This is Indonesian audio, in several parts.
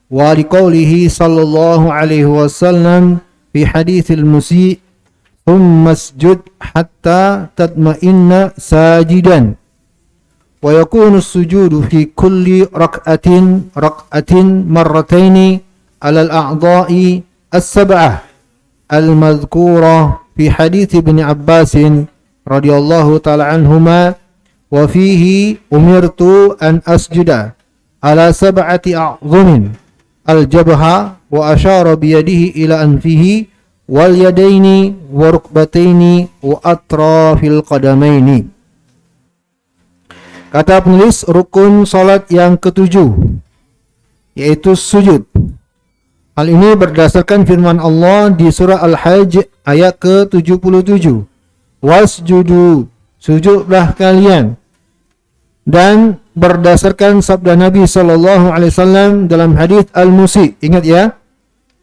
wa liqaulihi sallallahu alaihi wasallam fi haditsil musyi' thumma isjud hatta tatma'inna sajidan wa yakunu as-sujudu fi kulli rak'atin marrataini 'ala al-a'dha'i as-sab'ah al-madhkurah fi hadits Ibn Abbas radhiyallahu ta'ala anhuma wa fihi umirtu an asjuda ala sab'ati a'dhumin al-jabha wa asyara bi yadihi ila anfihi wal yadaini wa rukbataini wa atrafil qadamaini. Kata penulis, rukun salat yang ketujuh yaitu sujud. Hal ini berdasarkan firman Allah di surah Al-Hajj ayat ke-77. Wasjudu, sujudlah kalian. Dan berdasarkan sabda Nabi sallallahu alaihi wasallam dalam hadis Al-Musi. Ingat ya,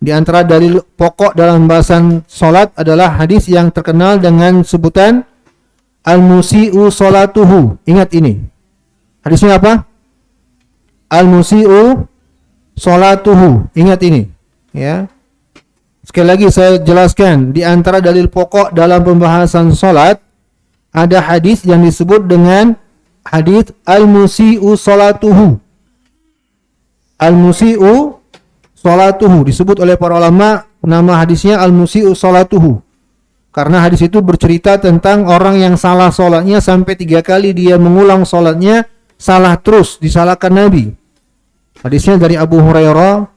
di antara dalil pokok dalam bahasan salat adalah hadis yang terkenal dengan sebutan Al-Musi'u salatuhu. Ingat ini. Hadisnya apa? Al-Musi'u salatuhu. Ingat ini. Ya. Sekali lagi saya jelaskan, di antara dalil pokok dalam pembahasan salat ada hadis yang disebut dengan hadis al-musi'u salatuhu. Al-musi'u salatuhu disebut oleh para ulama, nama hadisnya al-musi'u salatuhu. Karena hadis itu bercerita tentang orang yang salah salatnya sampai 3 kali dia mengulang salatnya salah terus, disalahkan Nabi. Hadisnya dari Abu Hurairah,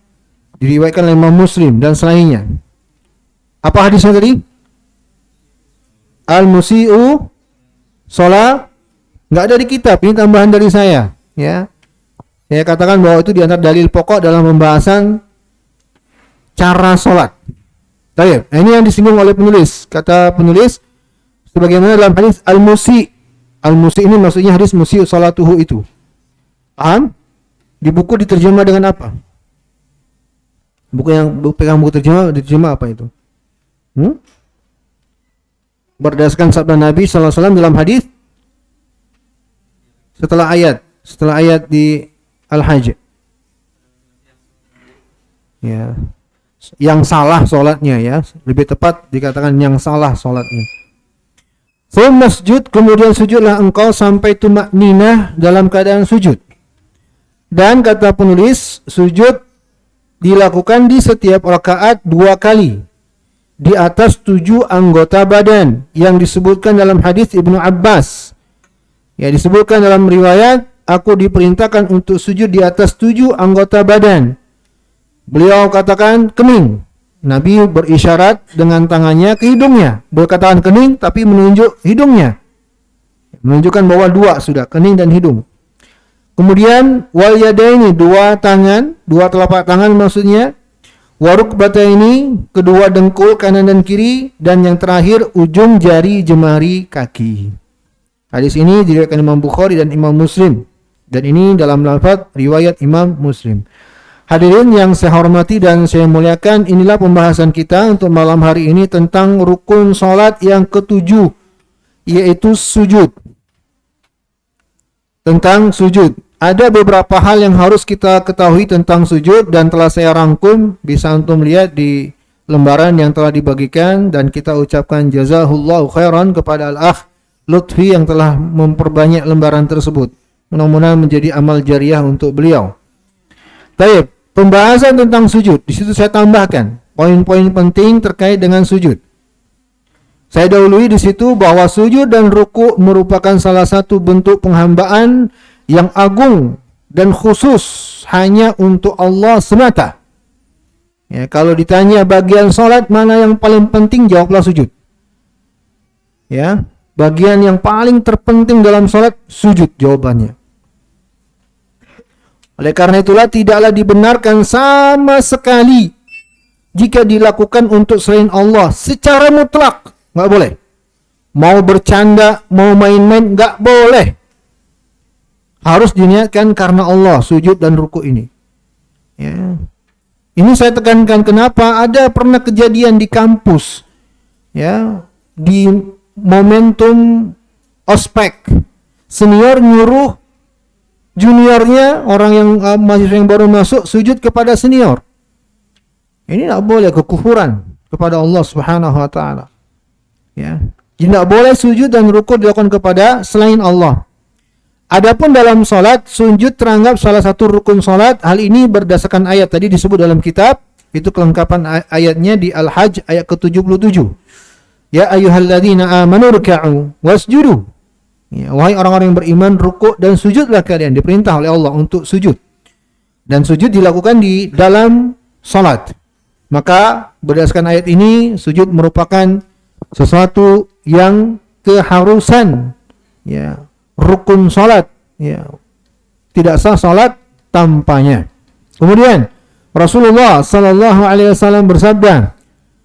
diriwayatkan oleh Imam Muslim dan selainnya. Apa hadisnya tadi? Al-musi'u salat. Enggak ada di kitab, ini tambahan dari saya, ya. Saya katakan bahwa itu di antara dalil pokok dalam pembahasan cara salat. Baik, ini yang disinggung oleh penulis. Kata penulis sebagaimana dalam hadis al-musi'. Al-musi' ini maksudnya hadis musi'u salatuhu itu. Paham? Di buku diterjemah dengan apa? Buku yang pegang buku diterjemah apa itu? Berdasarkan sabda Nabi sallallahu alaihi wasallam dalam hadis setelah ayat di Al-Hajj. Ya. Yang salah salatnya ya, lebih tepat dikatakan yang salah salatnya. Masjud, kemudian sujudlah engkau sampai tumakninah dalam keadaan sujud. Dan kata penulis, sujud dilakukan di setiap rakaat 2 kali di atas 7 anggota badan yang disebutkan dalam hadis Ibnu Abbas. Ya, disebutkan dalam riwayat, aku diperintahkan untuk sujud di atas 7 anggota badan. Beliau katakan kening. Nabi berisyarat dengan tangannya ke hidungnya. Berkatakan kening tapi menunjuk hidungnya. Menunjukkan bahwa 2 sudah, kening dan hidung. Kemudian wal yadaini, 2 tangan, 2 telapak tangan maksudnya. Wa rukbataini, kedua dengkul kanan dan kiri, dan yang terakhir ujung jari jemari kaki. Hadis ini diriwayatkan Imam Bukhari dan Imam Muslim, dan ini dalam lafaz riwayat Imam Muslim. Hadirin yang saya hormati dan saya muliakan, inilah pembahasan kita untuk malam hari ini tentang rukun salat yang ke-7, yaitu sujud. Tentang sujud. Ada beberapa hal yang harus kita ketahui tentang sujud dan telah saya rangkum, bisa antum lihat di lembaran yang telah dibagikan, dan kita ucapkan jazahullahu khairan kepada Al-Akh Lutfi yang telah memperbanyak lembaran tersebut. Mudah-mudahan menjadi amal jariah untuk beliau. Baik, pembahasan tentang sujud. Di situ saya tambahkan poin-poin penting terkait dengan sujud. Saya dahului di situ bahwa sujud dan ruku merupakan salah satu bentuk penghambaan yang agung dan khusus hanya untuk Allah semata. Ya, kalau ditanya bagian salat mana yang paling penting, jawablah sujud. Ya, bagian yang paling terpenting dalam salat sujud jawabannya. Oleh karena itulah tidaklah dibenarkan sama sekali jika dilakukan untuk selain Allah secara mutlak. Nggak boleh. Mau bercanda, mau main-main, nggak boleh. Harus diniatkan karena Allah sujud dan ruku ini. Ya. Ini saya tekankan kenapa ada pernah kejadian di kampus, ya, di momentum ospek, senior nyuruh juniornya, orang yang mahasiswa yang baru masuk sujud kepada senior. Ini tidak boleh, kekufuran kepada Allah Subhanahu wa taala. Ya. Tidak boleh sujud dan rukuk dilakukan kepada selain Allah. Adapun dalam salat, sujud teranggap salah satu rukun salat. Hal ini berdasarkan ayat tadi disebut dalam kitab. Itu kelengkapan ayatnya di Al-Hajj ayat ke-77. Ya ayyuhalladzina amanu ruk'u wasjudu. Ya, wahai orang-orang yang beriman, rukuk dan sujudlah kalian. Diperintah oleh Allah untuk sujud. Dan sujud dilakukan di dalam salat. Maka berdasarkan ayat ini, sujud merupakan sesuatu yang keharusan, ya, rukun salat, ya. Tidak sah salat tanpanya. Kemudian Rasulullah sallallahu alaihi wasallam bersabda,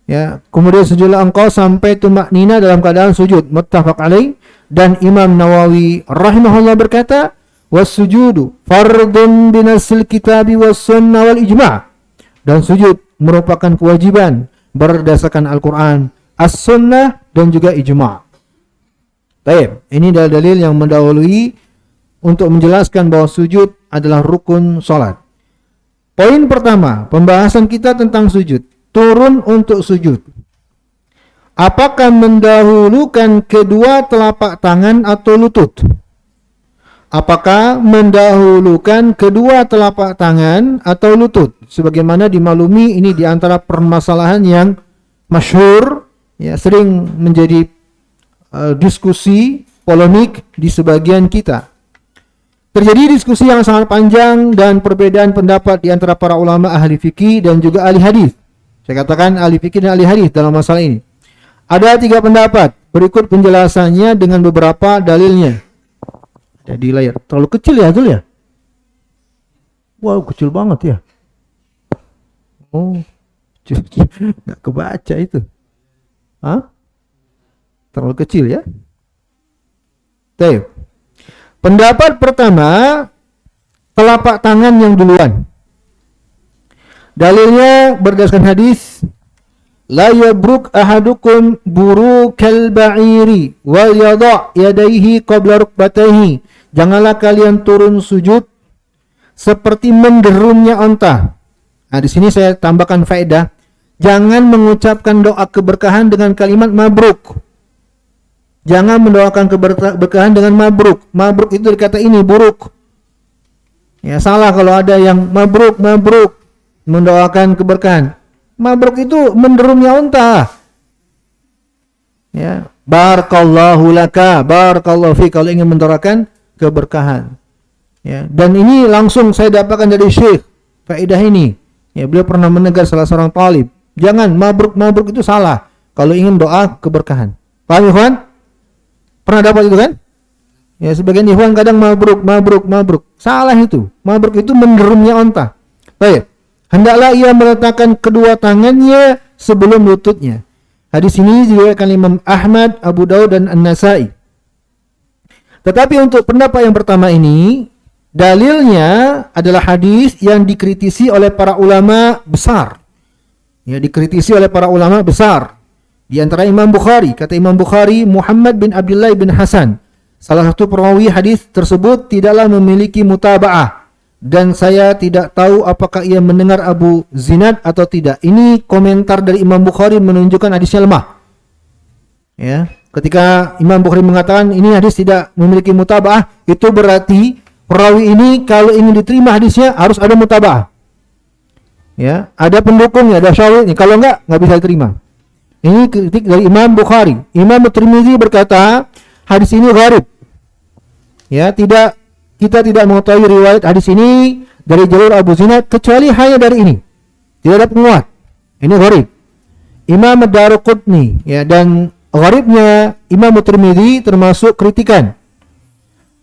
ya, kemudian sujudlah engkau sampai tumaknina dalam keadaan sujud. Muttafaq alaih. Dan Imam Nawawi rahimahullah berkata, was-sujudu fardun binasil kitabi was sunnah wal ijma'. Dan sujud merupakan kewajiban berdasarkan Al-Quran, As-Sunnah, dan juga Ijma'. Baik, ini dalil yang mendahului untuk menjelaskan bahwa sujud adalah rukun salat. Poin pertama, pembahasan kita tentang sujud. Turun untuk sujud. Apakah mendahulukan kedua telapak tangan atau lutut? Apakah mendahulukan kedua telapak tangan atau lutut? Sebagaimana dimaklumi, ini diantara permasalahan yang masyhur, ya, sering menjadi diskusi polemik di sebagian kita. Terjadi diskusi yang sangat panjang dan perbedaan pendapat di antara para ulama ahli fikih dan juga ahli hadis. Saya katakan ahli fikih dan ahli hadis dalam masalah ini. Ada 3 pendapat. Berikut penjelasannya dengan beberapa dalilnya. Ada di layar. Terlalu kecil ya, Zul ya? Wow, kecil banget ya. Oh, nggak kebaca itu. Hah? Terlalu kecil ya? Baik. Pendapat pertama, telapak tangan yang duluan. Dalilnya berdasarkan hadis, la yabruk ahadukum burukal ba'iri wal yada' yadayhi qabla rukbatayhi. Janganlah kalian turun sujud seperti menderumnya onta. Nah, di sini saya tambahkan faedah. Jangan mengucapkan doa keberkahan dengan kalimat mabruk. Jangan mendoakan keberkahan dengan mabruk. Mabruk itu dari kata ini, buruk. Ya, salah kalau ada yang mabruk mendoakan keberkahan. Mabruk itu menderumnya unta. Ya, barakallahu laka, barakallahu fi, kalau ingin mendoakan keberkahan. Ya, dan ini langsung saya dapatkan dari Syekh faedah ini. Ya, beliau pernah menegur salah seorang talib. Jangan mabruk itu salah kalau ingin doa keberkahan. Paham, ikhwan? Pernah dapat itu kan? Ya, sebagian ikhwan kadang mabruk. Salah itu. Mabruk itu menderumnya onta. Baik. Hendaklah ia meletakkan kedua tangannya sebelum lututnya. Hadis ini diriwayatkan Imam Ahmad, Abu Daud, dan An-Nasai. Tetapi untuk pendapat yang pertama ini, dalilnya adalah hadis yang dikritisi oleh para ulama besar. Ya, dikritisi oleh para ulama besar. Di antara Imam Bukhari, kata Imam Bukhari, Muhammad bin Abdullah bin Hasan, salah satu perawi hadis tersebut tidaklah memiliki mutaba'ah, dan saya tidak tahu apakah ia mendengar Abu Zinad atau tidak. Ini komentar dari Imam Bukhari menunjukkan hadisnya lemah. Ya, ketika Imam Bukhari mengatakan ini hadis tidak memiliki mutaba'ah, itu berarti perawi ini kalau ingin diterima hadisnya harus ada mutaba'ah. Ya, ada pendukungnya, ada syahidnya. Kalau nggak bisa diterima. Ini kritik dari Imam Bukhari. Imam Tirmidzi berkata, hadis ini gharib. Ya, kita tidak mengetahui riwayat hadis ini dari jalur Abu Zinad kecuali hanya dari ini. Tidak ada penguat. Ini gharib. Imam Ad-Darqutni, ya, dan gharibnya Imam Tirmidzi termasuk kritikan.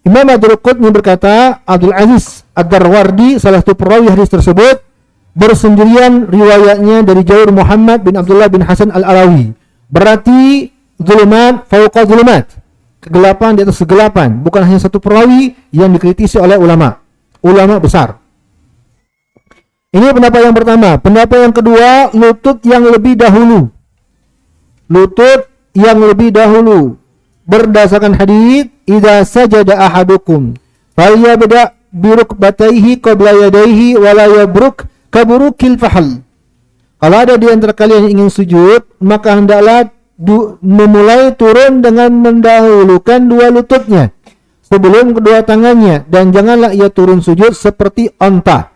Imam Ad-Darqutni berkata, Abdul Aziz Ad-Darwardi, salah satu perawi hadis tersebut, bersendirian riwayatnya dari jalur Muhammad bin Abdullah bin Hasan al-Alawi. Berarti zulumat fauqa zulumat, kegelapan di atas kegelapan. Bukan hanya satu perawi yang dikritisi oleh ulama besar. Ini pendapat yang pertama. Pendapat yang kedua, lutut yang lebih dahulu. Lutut yang lebih dahulu berdasarkan hadis, idza sajada ahadukum falyabda birukbatayhi qabla yadayhi wa la yabruk kaburukil fahal. Kalau ada di antara kalian yang ingin sujud, maka hendaklah memulai turun dengan mendahulukan dua lututnya sebelum kedua tangannya, dan janganlah ia turun sujud seperti onta.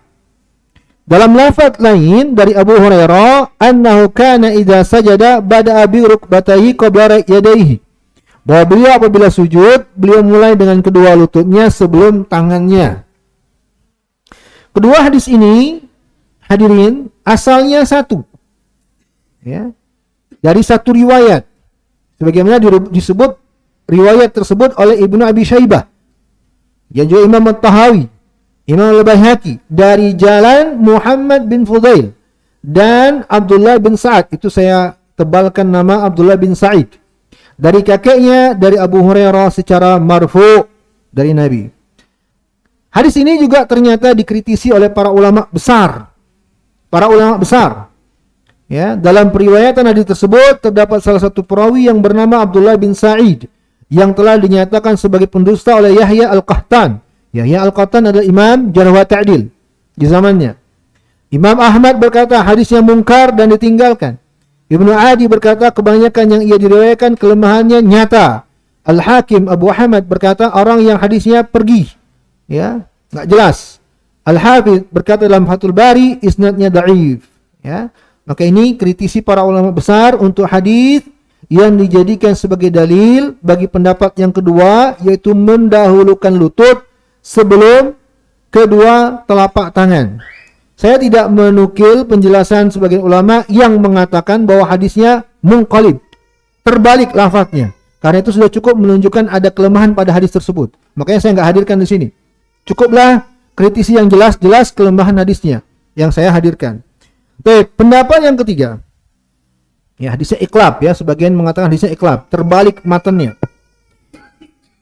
Dalam lafaz lain dari Abu Hurairah, annahu kana idza sajada bada'a bi rukbatayhi qabla yadayhi. Bahwa beliau apabila sujud, beliau mulai dengan kedua lututnya sebelum tangannya. Kedua hadis ini, hadirin, asalnya satu. Ya. Dari satu riwayat. Sebagaimana disebut riwayat tersebut oleh Ibnu Abi Syaibah. Yang juga Imam At-Tahawi, Imam Al-Baihaqi, dari jalan Muhammad bin Fudail dan Abdullah bin Sa'ad. Itu saya tebalkan nama Abdullah bin Sa'id. Dari kakeknya, dari Abu Hurairah secara marfu dari Nabi. Hadis ini juga ternyata dikritisi oleh para ulama besar. Para ulama besar. Ya, dalam periwayatan hadis tersebut terdapat salah satu perawi yang bernama Abdullah bin Sa'id yang telah dinyatakan sebagai pendusta oleh Yahya Al-Qahtan. Yahya Al-Qahtan adalah imam jarh wa ta'dil di zamannya. Imam Ahmad berkata hadisnya mungkar dan ditinggalkan. Ibnu Adi berkata kebanyakan yang ia diriwayatkan kelemahannya nyata. Al-Hakim Abu Ahmad berkata orang yang hadisnya pergi. Ya, enggak jelas. Al-Hafidz berkata dalam Fathul Bari isnadnya dhaif. Ya. Maka ini kritisi para ulama besar untuk hadis yang dijadikan sebagai dalil bagi pendapat yang kedua, yaitu mendahulukan lutut sebelum kedua telapak tangan. Saya tidak menukil penjelasan sebagian ulama yang mengatakan bahwa hadisnya munqalib, terbalik lafadznya. Karena itu sudah cukup menunjukkan ada kelemahan pada hadis tersebut. Makanya saya nggak hadirkan di sini. Cukuplah kritisi yang jelas-jelas kelemahan hadisnya yang saya hadirkan. Baik, pendapat yang ketiga. Ya, hadisnya iklab ya, sebagian mengatakan hadisnya iklab, terbalik matanya.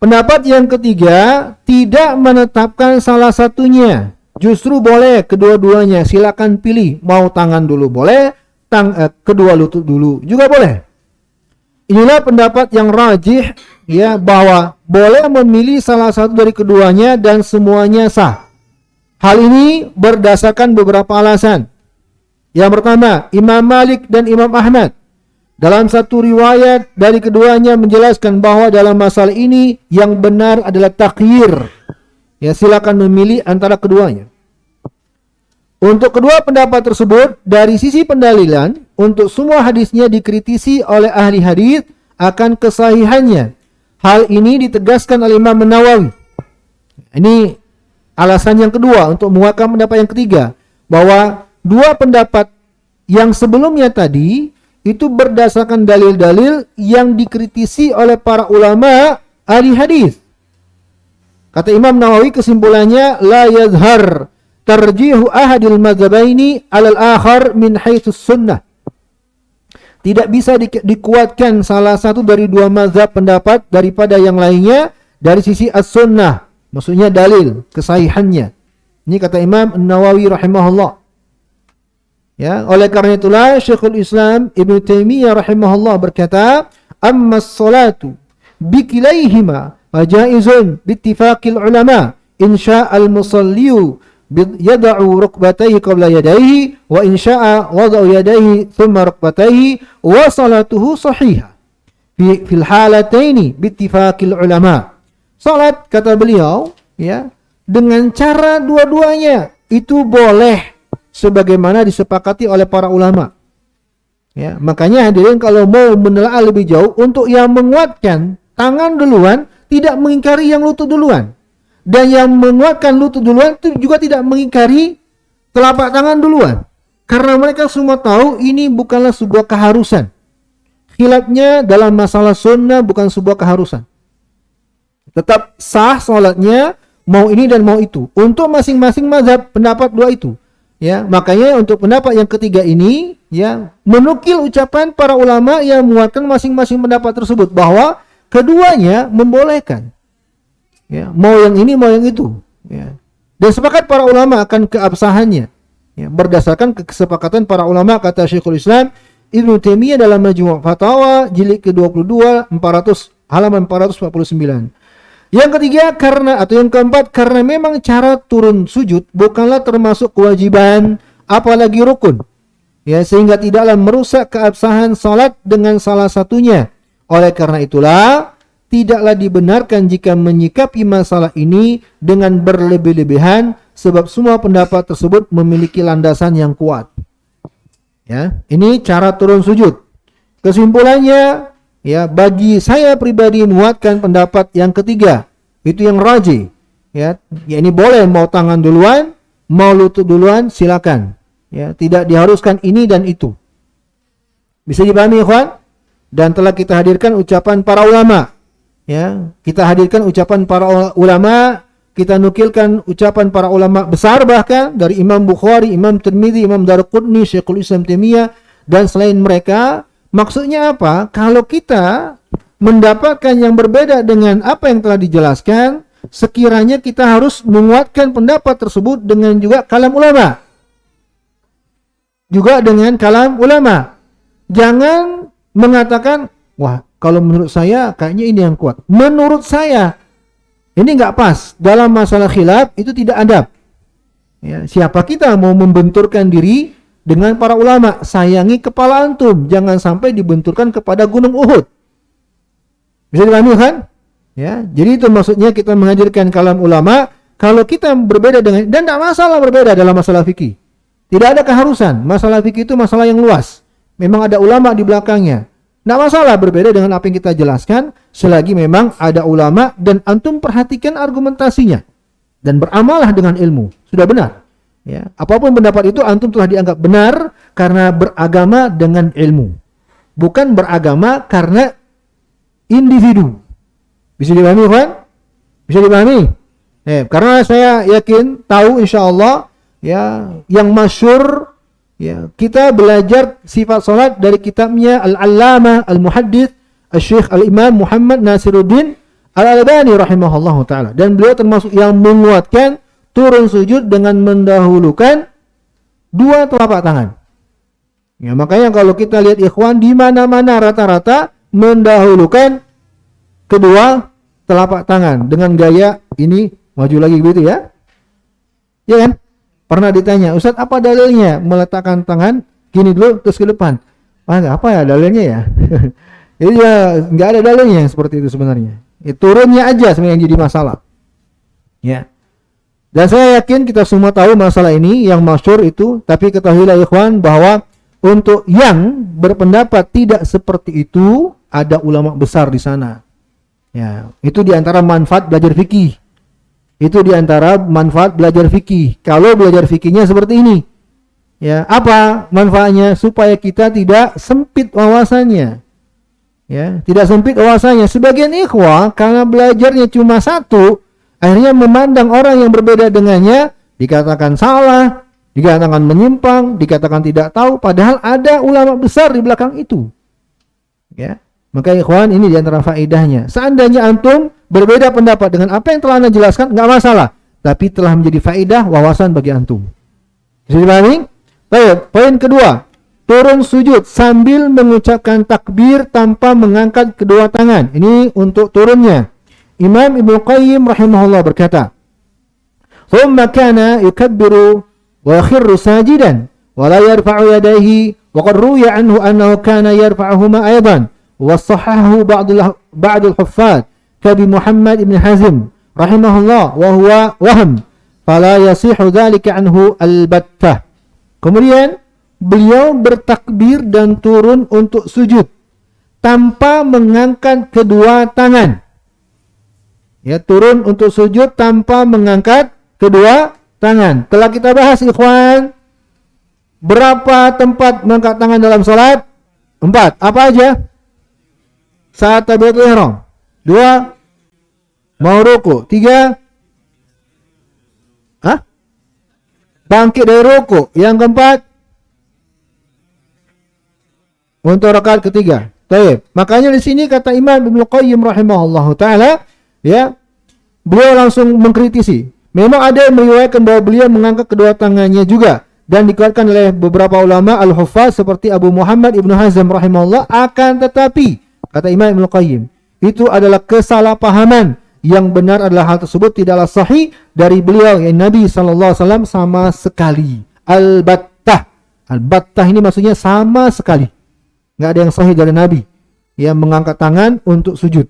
Pendapat yang ketiga, tidak menetapkan salah satunya. Justru boleh kedua-duanya, silakan pilih. Mau tangan dulu boleh, kedua lutut dulu juga boleh. Inilah pendapat yang rajih ya, bahwa boleh memilih salah satu dari keduanya dan semuanya sah. Hal ini berdasarkan beberapa alasan. Yang pertama, Imam Malik dan Imam Ahmad dalam satu riwayat dari keduanya menjelaskan bahwa dalam masalah ini yang benar adalah takhir. Ya, silakan memilih antara keduanya. Untuk kedua pendapat tersebut, dari sisi pendalilan, untuk semua hadisnya dikritisi oleh ahli hadis akan kesahihannya. Hal ini ditegaskan oleh Imam Nawawi. Ini alasan yang kedua untuk menguatkan pendapat yang ketiga, bahwa dua pendapat yang sebelumnya tadi itu berdasarkan dalil-dalil yang dikritisi oleh para ulama ahli hadis. Kata Imam Nawawi kesimpulannya, la yazhar tarjihu ahadil madzabaini alal akhar min haitsus sunnah. Tidak bisa dikuatkan salah satu dari dua mazhab pendapat daripada yang lainnya dari sisi as-sunnah, maksudnya dalil kesahihannya. Ini kata Imam Nawawi rahimahullah. Ya, oleh karena itulah Syekhul Islam Ibnu Taimiyah rahimahullah berkata, "Amma as-salatu bikilaihima fajaizun bittifaqil ulama, in sya'al musalliyu yad'u rukbatayhi qabla yadayhi wa in sya'a wada'u yadayhi thumma rukbatayhi wa salatuhu sahihah fil halataini bittifaqil ulama." Salat, kata beliau, ya, dengan cara dua-duanya itu boleh sebagaimana disepakati oleh para ulama. Ya, makanya hadirin kalau mau menelaah lebih jauh, untuk yang menguatkan tangan duluan tidak mengingkari yang lutut duluan. Dan yang menguatkan lutut duluan itu juga tidak mengingkari telapak tangan duluan. Karena mereka semua tahu ini bukanlah sebuah keharusan. Khilafnya dalam masalah sunnah bukan sebuah keharusan. Tetap sah salatnya, mau ini dan mau itu. Untuk masing-masing mazhab pendapat dua itu. Ya, makanya untuk pendapat yang ketiga ini, ya, menukil ucapan para ulama yang menguatkan masing-masing pendapat tersebut bahwa keduanya membolehkan. Ya, mau yang ini mau yang itu. Ya. Dan sepakat para ulama akan keabsahannya. Ya, berdasarkan kesepakatan para ulama, kata Syekhul Islam Ibnu Taimiyah dalam Majmu' Fatawa jilid ke-22 halaman 449. Yang ketiga yang keempat karena memang cara turun sujud bukanlah termasuk kewajiban apalagi rukun. Ya, sehingga tidaklah merusak keabsahan salat dengan salah satunya. Oleh karena itulah tidaklah dibenarkan jika menyikapi masalah ini dengan berlebih-lebihan sebab semua pendapat tersebut memiliki landasan yang kuat. Ya, ini cara turun sujud. Kesimpulannya, ya, bagi saya pribadi menguatkan pendapat yang ketiga, itu yang rajih. Ya, ini boleh mau tangan duluan, mau lutut duluan, silakan. Ya, tidak diharuskan ini dan itu. Bisa dipahami, ikhwan? Dan telah kita hadirkan ucapan para ulama. Ya, kita hadirkan ucapan para ulama, kita nukilkan ucapan para ulama besar bahkan dari Imam Bukhari, Imam Tirmidzi, Imam Darqutni, Syekhul Islam Taimiyah dan selain mereka. Maksudnya apa? Kalau kita mendapatkan yang berbeda dengan apa yang telah dijelaskan, sekiranya kita harus menguatkan pendapat tersebut dengan juga kalam ulama. Juga dengan kalam ulama. Jangan mengatakan, wah, kalau menurut saya kayaknya ini yang kuat. Menurut saya ini nggak pas. Dalam masalah khilaf itu tidak adab. Ya, siapa kita mau membenturkan diri dengan para ulama? Sayangi kepala antum, jangan sampai dibenturkan kepada gunung Uhud. Bisa dipahami kan? Ya, jadi itu maksudnya kita menghadirkan kalam ulama. Kalau kita berbeda dengan, dan tidak masalah berbeda dalam masalah fikih. Tidak ada keharusan. Masalah fikih itu masalah yang luas. Memang ada ulama di belakangnya. Tidak masalah berbeda dengan apa yang kita jelaskan, selagi memang ada ulama dan antum perhatikan argumentasinya dan beramalah dengan ilmu. Sudah benar. Ya, apapun pendapat itu antum telah dianggap benar karena beragama dengan ilmu, bukan beragama karena individu. Bisa dipahami, kan? Bisa dipahami? Karena saya yakin, tahu insyaallah, ya, yang masyhur, ya, kita belajar sifat salat dari kitabnya Al-Allamah Al-Muhaddits Al-Syekh Al-Imam Muhammad Nasiruddin Al-Albani rahimahullahu taala, dan beliau termasuk yang menguatkan turun sujud dengan mendahulukan dua telapak tangan. Ya, makanya kalau kita lihat ikhwan di mana-mana rata-rata mendahulukan kedua telapak tangan dengan gaya ini maju lagi begitu ya. Ya kan? Pernah ditanya, Ustaz apa dalilnya meletakkan tangan gini dulu terus ke depan? Apa ya dalilnya ya? Jadi ya nggak ada dalilnya yang seperti itu sebenarnya. Turunnya aja sebenarnya yang jadi masalah. Ya. Dan saya yakin kita semua tahu masalah ini yang masyhur itu, tapi ketahuilah ikhwan bahwa untuk yang berpendapat tidak seperti itu ada ulama besar di sana. Ya, itu diantara manfaat belajar fikih. Itu diantara manfaat belajar fikih. Kalau belajar fikihnya seperti ini, ya, apa manfaatnya? Supaya kita tidak sempit wawasannya. Ya, tidak sempit wawasannya. Sebagian ikhwah karena belajarnya cuma satu, akhirnya memandang orang yang berbeda dengannya, dikatakan salah, dikatakan menyimpang, dikatakan tidak tahu, padahal ada ulama besar di belakang itu. Ya, maka ikhwan, ini diantara faedahnya. Seandainya antum berbeda pendapat dengan apa yang telah anda jelaskan, nggak masalah, tapi telah menjadi faedah wawasan bagi antum. Bisa dipahami? Baik, poin kedua, turun sujud sambil mengucapkan takbir tanpa mengangkat kedua tangan. Ini untuk turunnya. Imam Ibnu Qayyim rahimahullah berkata, "Thumma kana yukabbiru wa yakhirru sajidan wa la yarfa'u yadayhi wa qad ruwiya anhu annahu kana yarfa'uhuma aidan wa sahahahu ba'd al-huffaz kabi Muhammad ibn Hazm rahimahullah wa huwa wahm fala yasihu dhalika anhu al-battah." Kemudian beliau bertakbir dan turun untuk sujud tanpa mengangkat kedua tangan. Ya, turun untuk sujud tanpa mengangkat kedua tangan. Telah kita bahas ikhwan, berapa tempat mengangkat tangan dalam salat? 4. Apa aja? Saat takbiratul ihram. 2. Mau ruku. 3. Bangkit dari ruku. Yang keempat, untuk rakaat ketiga. Baik. Makanya di sini kata Imam Ibnu Qayyim rahimahullahu taala, ya, beliau langsung mengkritisi. Memang ada yang meriwayatkan bahwa beliau mengangkat kedua tangannya juga, dan dikuatkan oleh beberapa ulama al-huffaz seperti Abu Muhammad Ibnu Hazm rahimahullah. Akan tetapi kata Imam Ibnu Qayyim, itu adalah kesalahpahaman yang benar adalah hal tersebut tidaklah sahih dari beliau, yang Nabi SAW sama sekali. Al-battah. Al-battah ini maksudnya sama sekali. Nggak ada yang sahih dari Nabi yang mengangkat tangan untuk sujud.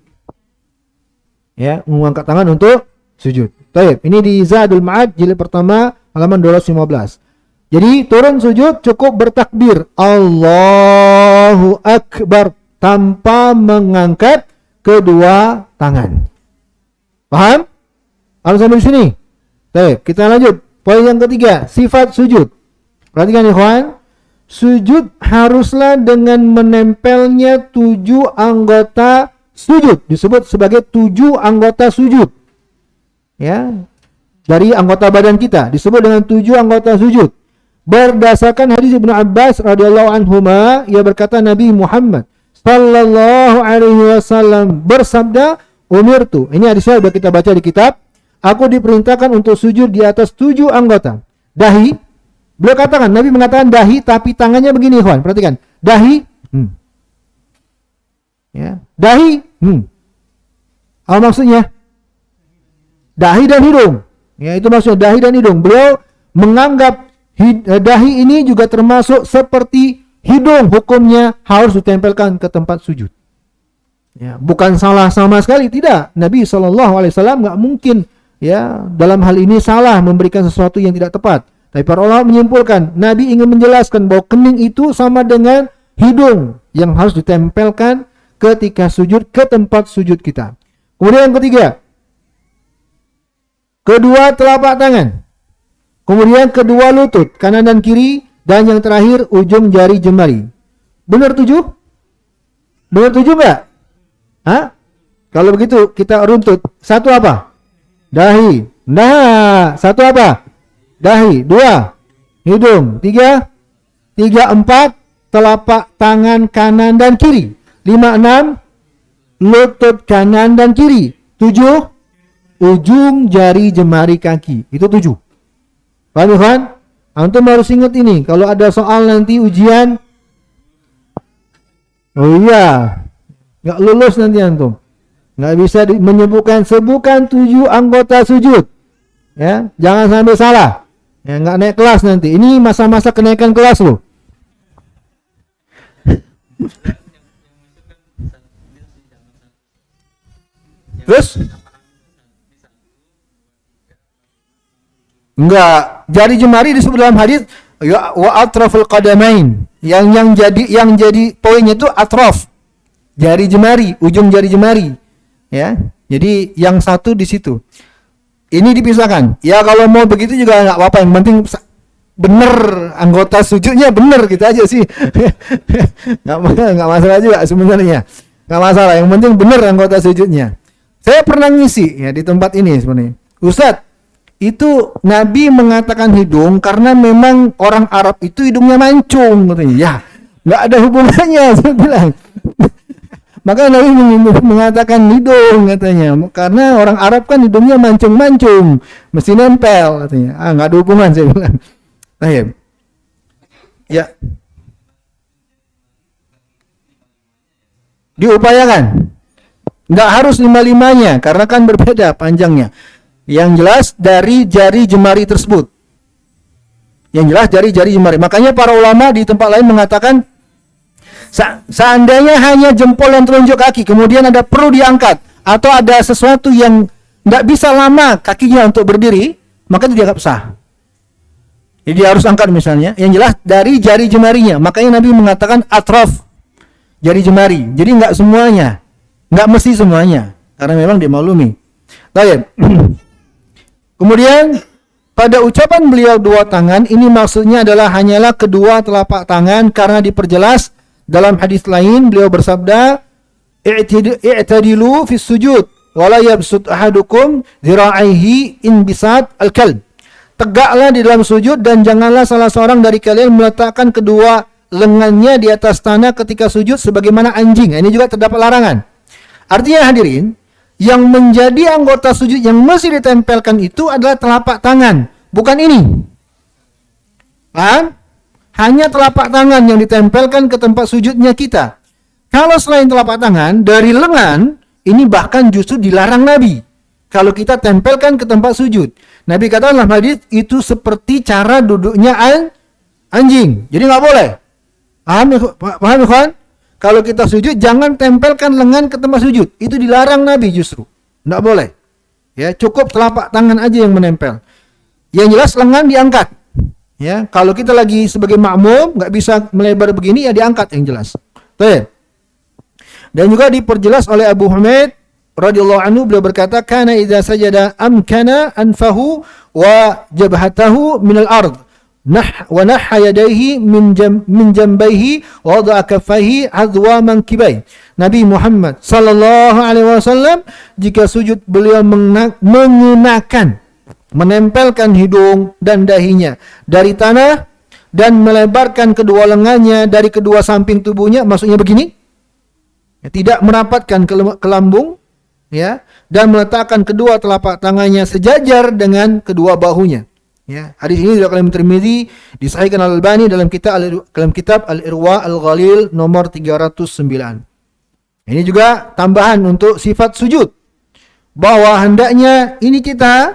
Ya, mengangkat tangan untuk sujud. Baik, ini di Zadul Ma'ad jilid pertama halaman 215. Jadi turun sujud cukup bertakbir Allahu Akbar tanpa mengangkat kedua tangan. Paham? Harus sampai di sini. Baik, kita lanjut. Poin yang ketiga, sifat sujud. Perhatikan ikhwan, sujud haruslah dengan menempelnya 7 anggota sujud. Disebut sebagai 7 anggota sujud. Ya, dari anggota badan kita disebut dengan 7 anggota sujud. Berdasarkan hadis Ibnu Abbas radhiyallahu anhuma, ia berkata Nabi Muhammad sallallahu alaihi wasallam bersabda, umirtu. Ini hadisnya sudah kita baca di kitab. Aku diperintahkan untuk sujud di atas 7 anggota. Dahi, beliau katakan, Nabi mengatakan dahi, tapi tangannya begini, ikhwan. Perhatikan, dahi, ya, dahi, apa maksudnya? Dahi dan hidung. Ya, itu maksudnya dahi dan hidung. Beliau menganggap dahi ini juga termasuk seperti hidung, hukumnya harus ditempelkan ke tempat sujud. Ya, bukan salah sama sekali, tidak. Nabi SAW nggak mungkin ya dalam hal ini salah memberikan sesuatu yang tidak tepat. Tapi para ulama menyimpulkan, Nabi ingin menjelaskan bahwa kening itu sama dengan hidung yang harus ditempelkan ketika sujud ke tempat sujud kita. Kemudian yang ketiga, kedua telapak tangan. Kemudian kedua lutut, kanan dan kiri, dan yang terakhir ujung jari jemari. Benar 7? Benar 7 enggak? Hah? Kalau begitu kita runtut. Satu apa? Dahi. Nah, satu apa? Dahi. 2 hidung. 3 4 telapak tangan kanan dan kiri. 5 6 lutut kanan dan kiri. 7 ujung jari jemari kaki. Itu 7. Paham kan? Antum harus ingat ini. Kalau ada soal nanti ujian, oh iya, nggak lulus nanti antum. Nggak bisa menyebutkan 7 anggota sujud. Ya, jangan sampai salah. Ya, nggak naik kelas nanti. Ini masa-masa kenaikan kelas loh. Terus? Enggak, jari jemari disebut dalam hadis wa atraful qadamain. Yang jadi poinnya itu atraf. Jari jemari, ujung jari jemari. Ya. Jadi yang satu di situ. Ini dipisahkan. Ya kalau mau begitu juga enggak apa-apa, yang penting bener anggota sujudnya bener gitu aja sih. Enggak masalah juga sebenarnya. Enggak masalah, yang penting bener anggota sujudnya. Saya pernah ngisi ya di tempat ini sebenarnya. Ustadz, itu Nabi mengatakan hidung karena memang orang Arab itu hidungnya mancung katanya. Ya, nggak ada hubungannya, saya bilang. Maka Nabi mengatakan hidung katanya, karena orang Arab kan hidungnya mancung-mancung, mesti nempel katanya. Nggak ada hubungan, saya bilang. Baik. Ya. Diupayakan. Nggak harus 5-5-nya, karena kan berbeda panjangnya. Yang jelas dari jari jemari tersebut. Yang jelas dari jari jemari. Makanya para ulama di tempat lain mengatakan seandainya hanya jempol dan telunjuk kaki, kemudian ada perlu diangkat atau ada sesuatu yang tidak bisa lama kakinya untuk berdiri, maka itu dianggap sah. Jadi harus angkat misalnya. Yang jelas dari jari jemarinya. Makanya Nabi mengatakan atraf jari jemari. Jadi nggak semuanya, nggak mesti semuanya, karena memang dimaklumi. Baik. Kemudian pada ucapan beliau 2 tangan, ini maksudnya adalah hanyalah kedua telapak tangan, karena diperjelas dalam hadis lain beliau bersabda, i'tadilu fis sujud wa la yabsut ahadukum dhira'ihi in bisat al-kalb. Tegaklah di dalam sujud dan janganlah salah seorang dari kalian meletakkan kedua lengannya di atas tanah ketika sujud sebagaimana anjing. Ini juga terdapat larangan. Artinya hadirin, yang menjadi anggota sujud yang mesti ditempelkan itu adalah telapak tangan, bukan ini. Paham? Hanya telapak tangan yang ditempelkan ke tempat sujudnya kita. Kalau selain telapak tangan, dari lengan, ini bahkan justru dilarang Nabi. kalau kita tempelkan ke tempat sujud. Nabi katakan dalam hadis itu seperti cara duduknya anjing. Jadi nggak boleh. Paham ikhwan? Kalau kita sujud jangan tempelkan lengan ke tempat sujud. Itu dilarang Nabi justru. Nggak boleh. Ya, cukup telapak tangan aja yang menempel. Yang jelas lengan diangkat. Ya, kalau kita lagi sebagai makmum nggak bisa melebar begini ya diangkat yang jelas. Baik. Dan juga diperjelas oleh Abu Humaid radhiyallahu anhu, beliau berkata, kana idza sajada amkana anfahu wa jabhatahu min al-ard wa nahha yadayhi min jambayhi wa wada'a kaffayhi hadwa mankibai. Nabi Muhammad sallallahu alaihi wasallam jika sujud beliau mengenakan, menempelkan hidung dan dahinya dari tanah dan melebarkan kedua lengannya dari kedua samping tubuhnya, maksudnya begini, ya, tidak merapatkan ke lambung, ya, dan meletakkan kedua telapak tangannya sejajar dengan kedua bahunya. Ya, hadis ini diriwayatkan oleh Tirmidzi, disahihkan Al-Albani dalam kitab Al-Irwa Al-Ghalil nomor 309. Ini juga tambahan untuk sifat sujud, bahwa hendaknya ini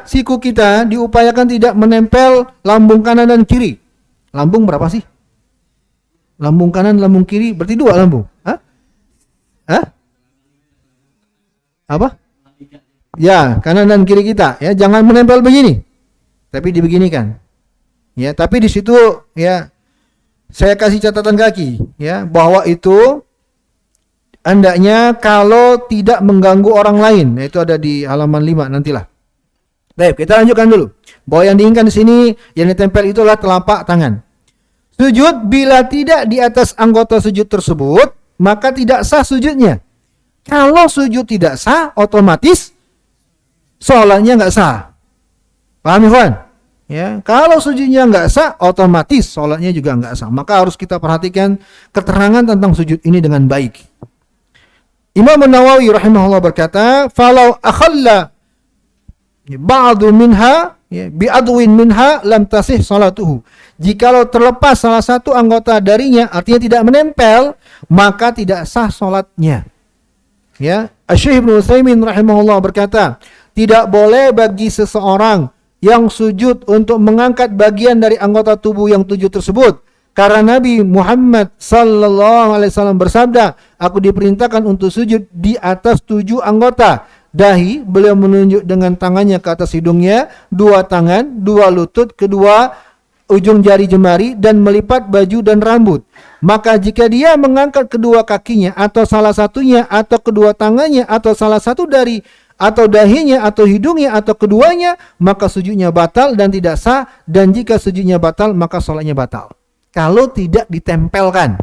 siku kita diupayakan tidak menempel lambung kanan dan kiri. Lambung berapa sih? Lambung kanan, lambung kiri, berarti 2 lambung. Apa? Ya, kanan dan kiri kita. Ya, jangan menempel begini, tapi dibeginikan. Ya, tapi di situ ya saya kasih catatan kaki, ya, bahwa itu hendaknya kalau tidak mengganggu orang lain. Itu ada di halaman 5 nantilah. Baik, kita lanjutkan dulu. Bahwa yang diinginkan di sini yang ditempel itulah telapak tangan. Sujud bila tidak di atas anggota sujud tersebut, maka tidak sah sujudnya. Kalau sujud tidak sah, otomatis sholatnya nggak sah. Paham, Ikhwan? Ya, kalau sujudnya nggak sah, otomatis sholatnya juga nggak sah. Maka harus kita perhatikan keterangan tentang sujud ini dengan baik. Imam Nawawi rahimahullah berkata, "Falau akhalla ba'du minha bi'adwin minha lam tasih salatuhu." Jikalau terlepas salah satu anggota darinya, artinya tidak menempel, maka tidak sah salatnya. Ya, Syekh Ibnu Utsaimin rahimahullah berkata, tidak boleh bagi seseorang yang sujud untuk mengangkat bagian dari anggota tubuh yang 7 tersebut, karena Nabi Muhammad sallallahu alaihi wasallam bersabda, aku diperintahkan untuk sujud di atas 7 anggota. Dahi, beliau menunjuk dengan tangannya ke atas hidungnya, 2 tangan, 2 lutut, kedua ujung jari jemari, dan melipat baju dan rambut. Maka jika dia mengangkat kedua kakinya atau salah satunya atau kedua tangannya atau salah satu dari atau dahinya atau hidungnya atau keduanya, maka sujudnya batal dan tidak sah. Dan jika sujudnya batal, maka sholatnya batal. Kalau tidak ditempelkan.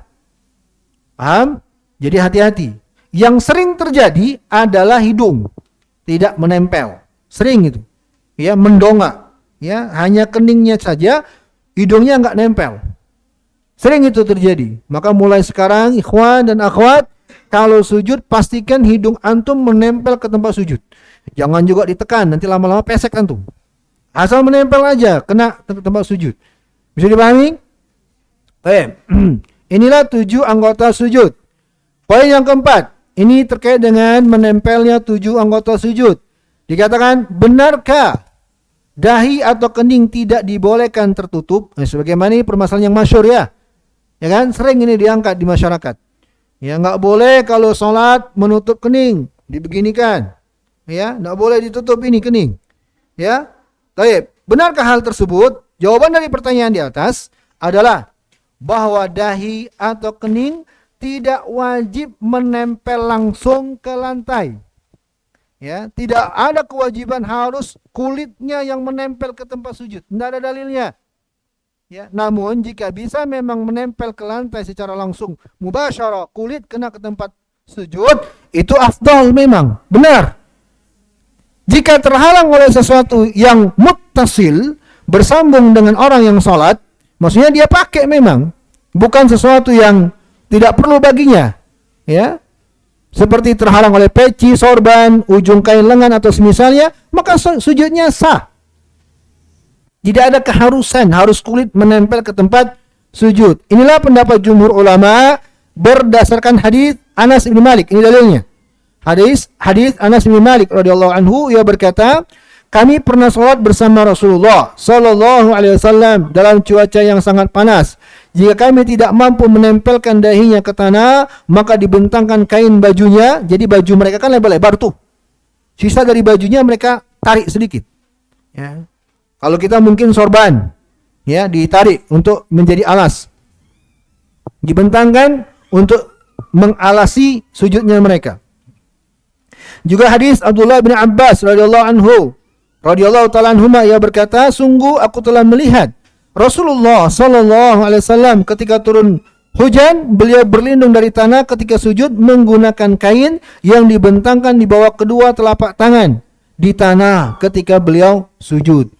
Paham? Jadi hati-hati. Yang sering terjadi adalah hidung tidak menempel. Sering itu. Ya, mendongak. Ya, hanya keningnya saja, hidungnya enggak nempel. Sering itu terjadi. Maka mulai sekarang ikhwan dan akhwat, kalau sujud pastikan hidung antum menempel ke tempat sujud. Jangan juga ditekan, nanti lama-lama pesek antum. Asal menempel aja, kena tempat sujud. Bisa dipahami? Baik. Inilah 7 anggota sujud. Poin yang keempat, ini terkait dengan menempelnya 7 anggota sujud. Dikatakan, benarkah dahi atau kening tidak dibolehkan tertutup? Sebagaimana ini permasalahan yang masyhur ya. Ya kan? Sering ini diangkat di masyarakat. Ya, enggak boleh kalau sholat menutup kening, dibeginikan. Ya, enggak boleh ditutup ini kening. Ya. Baik, benarkah hal tersebut? Jawaban dari pertanyaan di atas adalah bahwa dahi atau kening tidak wajib menempel langsung ke lantai. Ya, tidak ada kewajiban harus kulitnya yang menempel ke tempat sujud. Tidak ada dalilnya. Ya, namun jika bisa memang menempel ke lantai secara langsung, mubasyarah, kulit kena ke tempat sujud, itu afdal memang, benar. Jika terhalang oleh sesuatu yang muttasil, bersambung dengan orang yang sholat, maksudnya dia pakai memang, bukan sesuatu yang tidak perlu baginya, ya, seperti terhalang oleh peci, sorban, ujung kain lengan atau semisalnya, maka sujudnya sah. Tidak ada keharusan harus kulit menempel ke tempat sujud. Inilah pendapat jumhur ulama berdasarkan hadis Anas bin Malik. Ini dalilnya. Hadis Anas bin Malik radhiyallahu anhu, ia berkata, kami pernah sholat bersama Rasulullah sallallahu alaihi wasallam dalam cuaca yang sangat panas. Jika kami tidak mampu menempelkan dahinya ke tanah, maka dibentangkan kain bajunya. Jadi baju mereka kan lebar-lebar tuh. Sisa dari bajunya mereka tarik sedikit. Ya. Kalau kita mungkin sorban, ya, ditarik untuk menjadi alas. Dibentangkan untuk mengalasi sujudnya mereka. Juga hadis Abdullah bin Abbas radhiyallahu ta'ala anhuma, ia berkata, sungguh aku telah melihat Rasulullah sallallahu alaihi wasallam ketika turun hujan, beliau berlindung dari tanah ketika sujud menggunakan kain yang dibentangkan di bawah kedua telapak tangan di tanah ketika beliau sujud.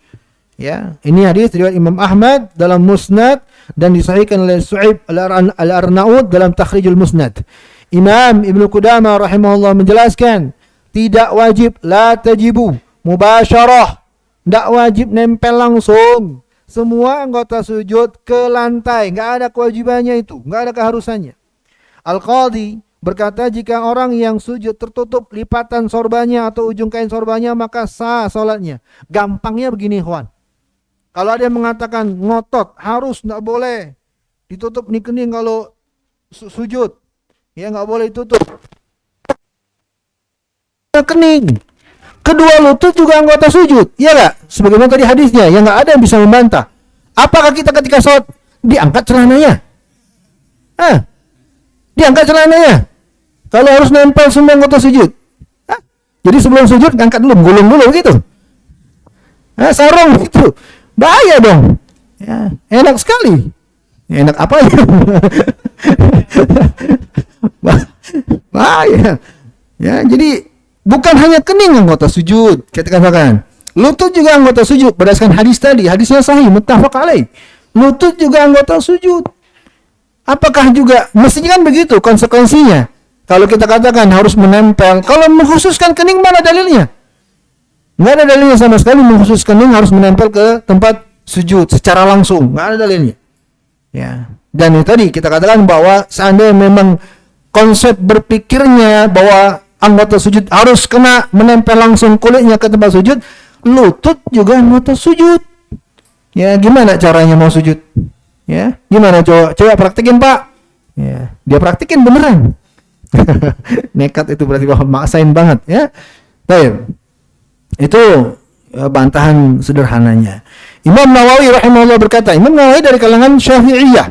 Ya, ini hadis riwayat Imam Ahmad dalam Musnad dan disahihkan oleh Su'aib Al-Arnaud dalam Takhrijul Musnad. Imam Ibnu Qudamah rahimahullah menjelaskan, tidak wajib, la tajibu mubasyarah, tidak wajib nempel langsung semua anggota sujud ke lantai, nggak ada kewajibannya itu, nggak ada keharusannya. Al-Qadhi berkata, jika orang yang sujud tertutup lipatan sorbannya atau ujung kain sorbannya, maka sah salatnya. Gampangnya begini, kawan. Kalau ada yang mengatakan ngotot, harus, nggak boleh ditutup nih kening kalau sujud, ya nggak boleh ditutup kening. Kedua lutut juga anggota sujud, ya nggak? Sebagaimana tadi hadisnya, yang nggak ada yang bisa membantah. Apakah kita ketika sholat diangkat celananya? Diangkat celananya? Kalau harus nempel semua anggota sujud? Jadi sebelum sujud angkat dulu, gulung dulu gitu? Sarung gitu? Bahaya dong. Ya, enak sekali. Enak apa ya? Bahaya. Ya, jadi bukan hanya kening anggota sujud, kita katakan. Lutut juga anggota sujud berdasarkan hadis tadi. Hadisnya sahih, muttafaq alaih. Lutut juga anggota sujud. Apakah juga mestinya kan begitu konsekuensinya? Kalau kita katakan harus menempel, kalau mengkhususkan kening mana dalilnya? Nggak ada dalilnya sama sekali mengkhususkan kening harus menempel ke tempat sujud secara langsung. Nggak ada dalilnya. Ya. Dan itu tadi kita katakan bahwa seandainya memang konsep berpikirnya bahwa anggota sujud harus kena menempel langsung kulitnya ke tempat sujud, lutut juga anggota sujud. Ya, gimana caranya mau sujud? Ya, gimana coba praktekin, Pak. Ya, dia praktekin beneran. Nekat itu berarti bahwa maksain banget, ya. Baik. Itu bantahan sederhananya. Imam Nawawi rahimahullah berkata, Imam Nawawi dari kalangan Syafi'iyah.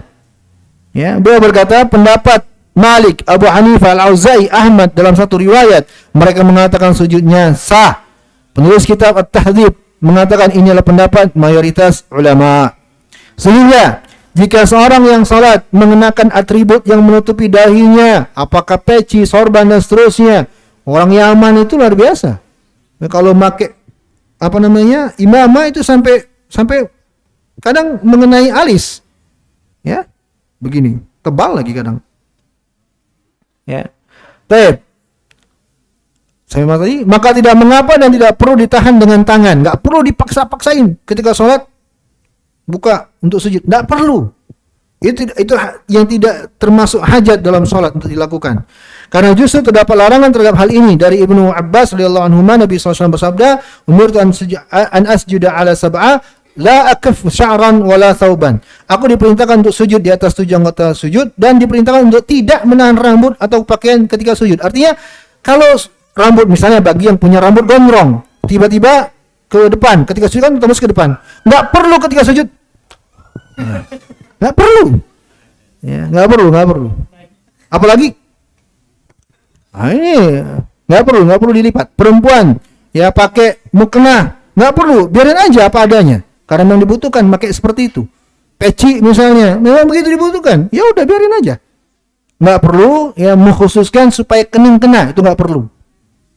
Ya, beliau berkata pendapat Malik, Abu Hanifah, Al-Auza'i, Ahmad dalam satu riwayat mereka mengatakan sujudnya sah. Penulis kitab At-Tahdhib mengatakan ini adalah pendapat mayoritas ulama. Sehingga jika seorang yang salat mengenakan atribut yang menutupi dahinya, apakah peci, sorban dan seterusnya, orang Yaman itu luar biasa. Kalau pakai imamah itu sampai kadang mengenai alis. Ya. Begini, tebal lagi kadang. Ya. Baik. Saya tadi, maka tidak mengapa dan tidak perlu ditahan dengan tangan, enggak perlu dipaksa-paksain ketika sholat buka untuk sujud, enggak perlu. Itu yang tidak termasuk hajat dalam sholat untuk dilakukan. Karena justru terdapat larangan terhadap hal ini dari Ibnu Abbas radhiyallahu anhu, Nabi SAW bersabda, "Umirtu an asjuda ala sab'a la akaf sya'ran wala thawban." Aku diperintahkan untuk sujud di atas 7 anggota sujud dan diperintahkan untuk tidak menahan rambut atau pakaian ketika sujud. Artinya kalau rambut misalnya bagi yang punya rambut gondrong, tiba-tiba ke depan ketika sujud kan terus ke depan. Enggak perlu ketika sujud. Enggak perlu. Ya, enggak perlu. Apalagi ini enggak perlu dilipat. Perempuan ya pakai mukena, enggak perlu, biarin aja apa adanya. Karena memang dibutuhkan pakai seperti itu. Peci misalnya, memang begitu dibutuhkan. Ya udah biarin aja. Enggak perlu ya mengkhususkan supaya kening kena, itu enggak perlu.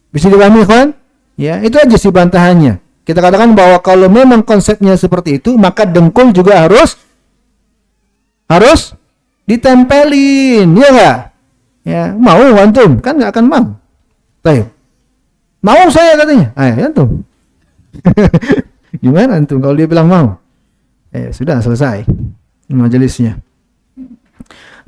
Bisa dipahami, kawan? Ya, itu aja sih bantahannya. Kita katakan bahwa kalau memang konsepnya seperti itu, maka dengkul juga harus ditempelin, ya enggak? Ya, mau antum kan enggak akan mau. Baik. Mau saya katanya. Ayo antum. Gimana antum kalau dia bilang mau? Sudah selesai majelisnya.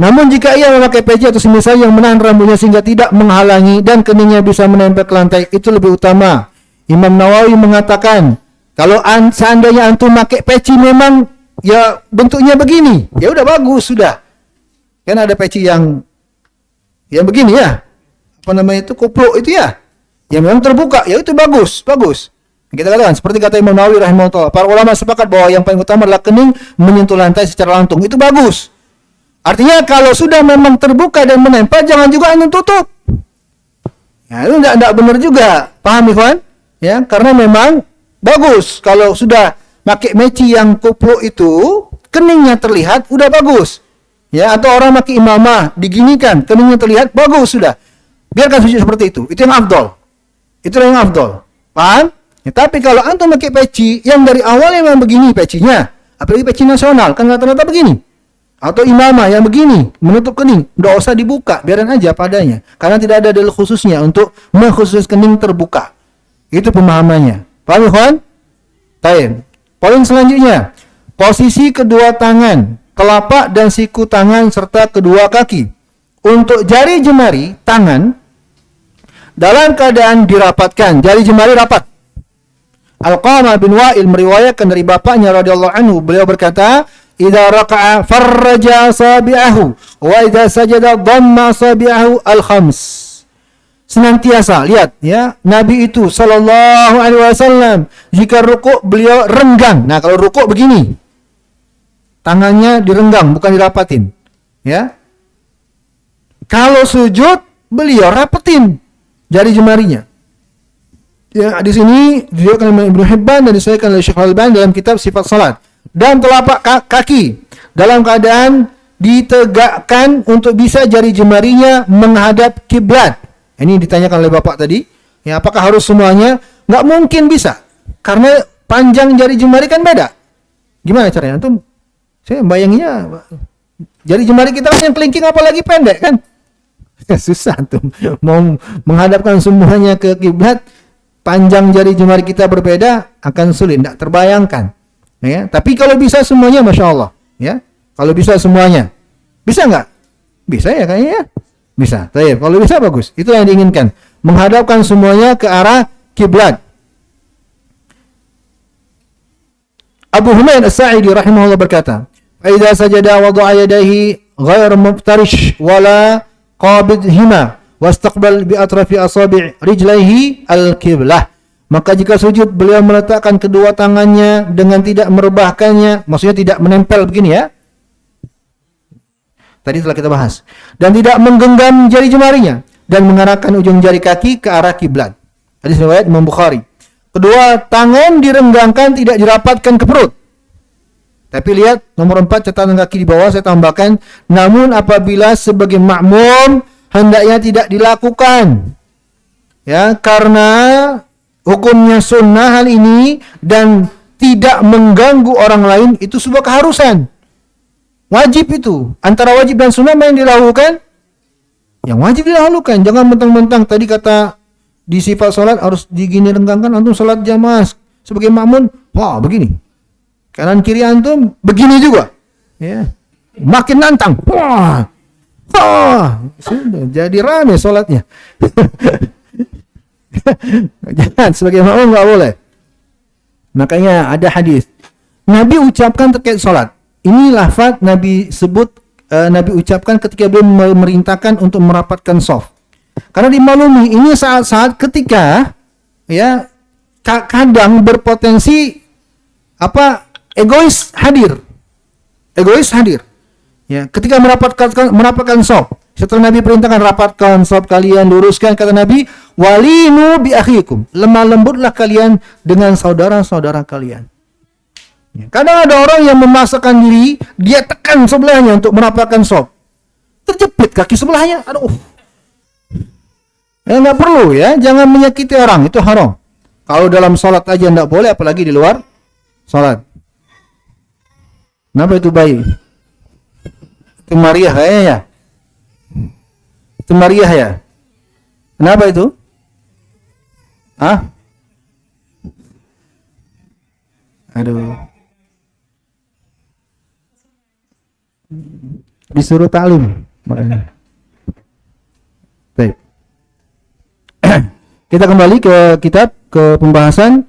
Namun jika ia memakai peci atau semisal yang menahan rambutnya sehingga tidak menghalangi dan keningnya bisa menempel ke lantai, itu lebih utama. Imam Nawawi mengatakan, kalau seandainya antum pakai peci memang ya bentuknya begini, ya udah bagus sudah. Kan ada peci yang begini ya, apa namanya itu, koplo itu ya, yang memang terbuka, ya itu bagus, bagus. Kita katakan seperti kata Imam Nawawi rahimahullah, para ulama sepakat bahwa yang paling utama adalah kening menyentuh lantai secara langsung, itu bagus. Artinya kalau sudah memang terbuka dan menempel, jangan juga antum tutup. Ya, itu tidak benar juga. Paham ikhwan? Ya, karena memang bagus kalau sudah pakai meci yang koplo itu, keningnya terlihat udah bagus. Ya, atau orang pakai imamah diginikan, keningnya terlihat bagus sudah. Biarkan sujud seperti itu. Itu yang afdol. Itu yang afdol. Paham? Ya, tapi kalau antum pakai peci yang dari awal memang begini pecinya, apalagi peci nasional kan rata-rata begini. Atau imamah yang begini, menutup kening, udah usah dibuka, biarin aja padanya. Karena tidak ada dalil khususnya untuk mengkhusus kening terbuka. Itu pemahamannya. Paham ikhwan? Baik. Poin selanjutnya, posisi kedua tangan, telapak dan siku tangan serta kedua kaki. Untuk jari jemari tangan dalam keadaan dirapatkan, jari jemari rapat. Al-Qamah bin Wa'il meriwayatkan dari bapaknya radhiyallahu anhu, beliau berkata, idza raka'a farraja asabi'ahu wa idza sajada dhamma asabi'ahu al-khams. Senantiasa lihat ya, Nabi itu sallallahu alaihi wasallam jika rukuk beliau renggang. Nah, kalau rukuk begini. Tangannya direnggang bukan dirapatin. Ya. Kalau sujud beliau rapetin jari jemarinya. Ya, di sini diriwayatkan oleh Ibnu Hibban dan disahihkan oleh Syekh Al-Albani dalam kitab Sifat Salat. Dan telapak kaki dalam keadaan ditegakkan untuk bisa jari jemarinya menghadap kiblat. Ini ditanyakan oleh bapak tadi, ya apakah harus semuanya? Nggak mungkin bisa, karena panjang jari jemari kan beda. Gimana caranya? Antum, saya bayanginnya jari jemari kita kan yang kelingking apalagi pendek kan? Susah tuh mau menghadapkan semuanya ke kiblat. Panjang jari jemari kita berbeda akan sulit, tidak terbayangkan. Ya, tapi kalau bisa semuanya, masya Allah. Ya, kalau bisa semuanya, bisa nggak? Bisa ya kayaknya. Ya? Bisa. Tapi kalau bisa bagus. Itu yang diinginkan. Menghadapkan semuanya ke arah kiblat. Abu Humaid As-Sa'idi rahimahullah berkata, "Idza sajada wada'a yadayhi ghairu muftarish wala qabidhima wastaqbal bi atrafi asabi' rijlaihi al-qiblah." Maka jika sujud beliau meletakkan kedua tangannya dengan tidak merebahkannya, maksudnya tidak menempel begini ya. Tadi telah kita bahas. Dan tidak menggenggam jari jemarinya dan mengarahkan ujung jari kaki ke arah kiblat. Hadis riwayat Imam Bukhari. Kedua tangan direnggangkan, tidak dirapatkan ke perut. Tapi lihat nomor 4 catatan kaki di bawah saya tambahkan, namun apabila sebagai makmum hendaknya tidak dilakukan. Ya, karena hukumnya sunnah hal ini dan tidak mengganggu orang lain itu sebuah keharusan. Wajib itu. Antara wajib dan sunnah yang dilakukan? Yang wajib dilakukan. Jangan mentang-mentang tadi kata di sifat salat harus digini renggangkan, antum salat jamaah sebagai makmum, wah begini. Kanan kiri antum begini juga. Ya. Makin nantang. Wah. Wah, sudah jadi rame salatnya. Jangan, sebagai makmum enggak boleh. Makanya ada hadis Nabi ucapkan terkait salat. Ini lafaz Nabi sebut, Nabi ucapkan ketika beliau memerintahkan untuk merapatkan shaf. Karena dimaklumi ini saat-saat ketika ya kadang berpotensi egois hadir. Egois hadir. Ya, ketika merapatkan shaf. Setelah Nabi perintahkan rapatkan shaf kalian, luruskan, kata Nabi, walinu bi akhikum. Lemah lembutlah kalian dengan saudara-saudara kalian. Ya, kadang ada orang yang memaksakan diri, dia tekan sebelahnya untuk merapatkan shaf. Terjepit kaki sebelahnya. Aduh. Ya nggak perlu ya, jangan menyakiti orang, itu haram. Kalau dalam salat aja nggak boleh, apalagi di luar salat. Kenapa itu bayi? Itu Maria kayaknya ya. Itu Maria ya. Kenapa itu? Hah? Aduh. disuruh taklim. Baik. Kita kembali ke kitab, ke pembahasan.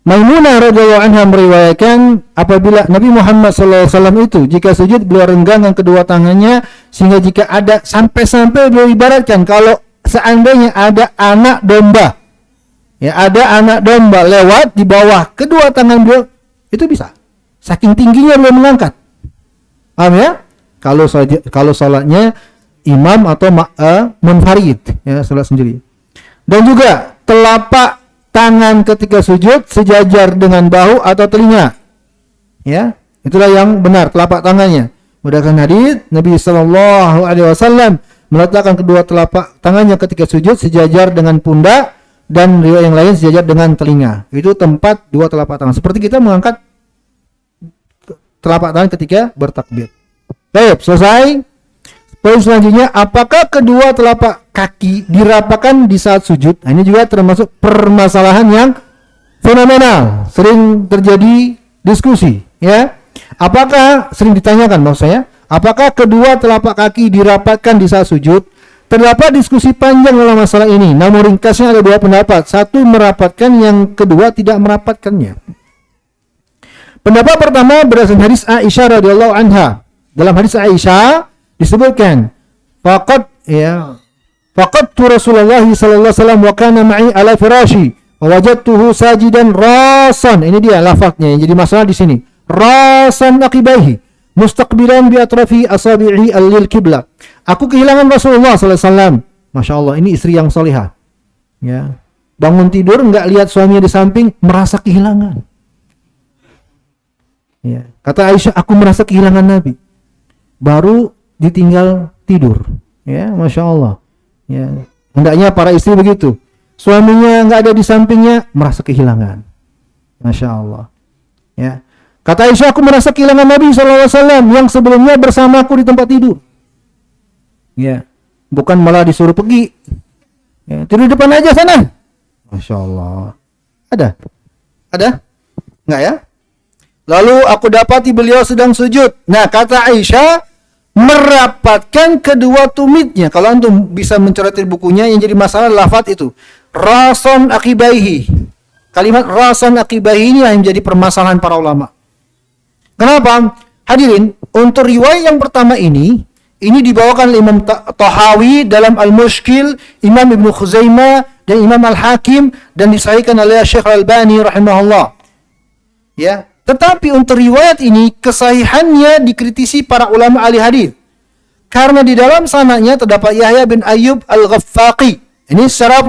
Maimunah radhiyallahu anha meriwayatkan apabila Nabi Muhammad SAW itu jika sujud beliau renggangkan kedua tangannya sehingga jika ada sampai-sampai beliau ibaratkan kalau seandainya ada anak domba, ya ada anak domba lewat di bawah kedua tangan beliau itu bisa. Saking tingginya beliau mengangkat. Paham ya? Kalau salatnya imam atau munfarid, ya salat sendiri. Dan juga telapak tangan ketika sujud sejajar dengan bahu atau telinga. Ya, itulah yang benar telapak tangannya. Berdasarkan hadis Nabi sallallahu alaihi wasallam meletakkan kedua telapak tangannya ketika sujud sejajar dengan pundak dan riwayat yang lain sejajar dengan telinga. Itu tempat dua telapak tangan. Seperti kita mengangkat telapak tangan ketika bertakbir. Baik, selesai. Poin selanjutnya, apakah kedua telapak kaki dirapatkan di saat sujud? Nah, ini juga termasuk permasalahan yang fenomenal, sering terjadi diskusi, ya. Apakah sering ditanyakan maksud saya, apakah kedua telapak kaki dirapatkan di saat sujud? Terdapat diskusi panjang dalam masalah ini. Namun ringkasnya ada dua pendapat. Satu merapatkan, yang kedua tidak merapatkannya. Pendapat pertama berdasarkan hadis Aisyah radhiyallahu anha. Dalam hadis Aisyah disebutkan faqad Rasulullah sallallahu alaihi wasallam wa kana ma'i ala firashi wa wajadtuhu sajidan rasan. Ini dia lafaznya yang jadi masalah di sini. Rasan aqibaihi mustaqbilan bi atrafi asabi'i al-lil qiblah. Aku kehilangan Rasulullah sallallahu alaihi wasallam. Masya Allah, ini istri yang salihah. Ya. Bangun tidur enggak lihat suaminya di samping, merasa kehilangan. Ya. Kata Aisyah, aku merasa kehilangan Nabi. Baru ditinggal tidur, ya, masya Allah, ya. Hendaknya para istri begitu, suaminya nggak ada di sampingnya, merasa kehilangan, masya Allah, ya. Kata Aisyah, aku merasa kehilangan Nabi SAW yang sebelumnya bersamaku di tempat tidur, ya, bukan malah disuruh pergi, ya, tidur di depan aja sana, masya Allah, ada, nggak ya? Lalu aku dapati beliau sedang sujud. Nah, kata Aisyah, merapatkan kedua tumitnya. Kalau antum bisa mencoret bukunya, yang jadi masalah lafaz itu. Rason akibaihi. Kalimat rason akibaihi ini yang menjadi permasalahan para ulama. Kenapa? Hadirin, untuk riwayat yang pertama ini dibawakan oleh Imam Tahawi dalam Al-Mushkil, Imam Ibnu Khuzaimah dan Imam Al-Hakim, dan disahihkan oleh Syekh Al-Albani rahimahullah. Ya. Tetapi untuk riwayat ini kesahihannya dikritisi para ulama ahli hadis. Karena di dalam sanadnya terdapat Yahya bin Ayyub Al-Ghaffaqi. Ini secara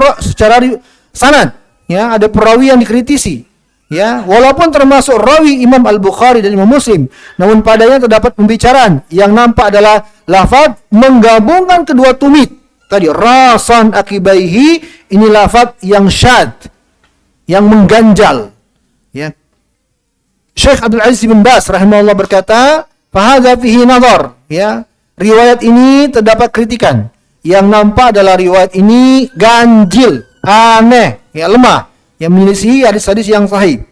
sanad, ya, ada perawi yang dikritisi. Ya, walaupun termasuk rawi Imam Al-Bukhari dan Imam Muslim, namun padanya terdapat pembicaraan yang nampak adalah lafaz menggabungkan kedua tumit. Tadi rasan akibaihi, ini lafaz yang syad, yang mengganjal. Ya. Syekh Abdul Aziz bin Baz rahimahullah berkata, "Fahadza fihi nadhar." Ya, riwayat ini terdapat kritikan. Yang nampak adalah riwayat ini ganjil, aneh, ya, lemah, yang menyelisihi hadis-hadis yang sahih.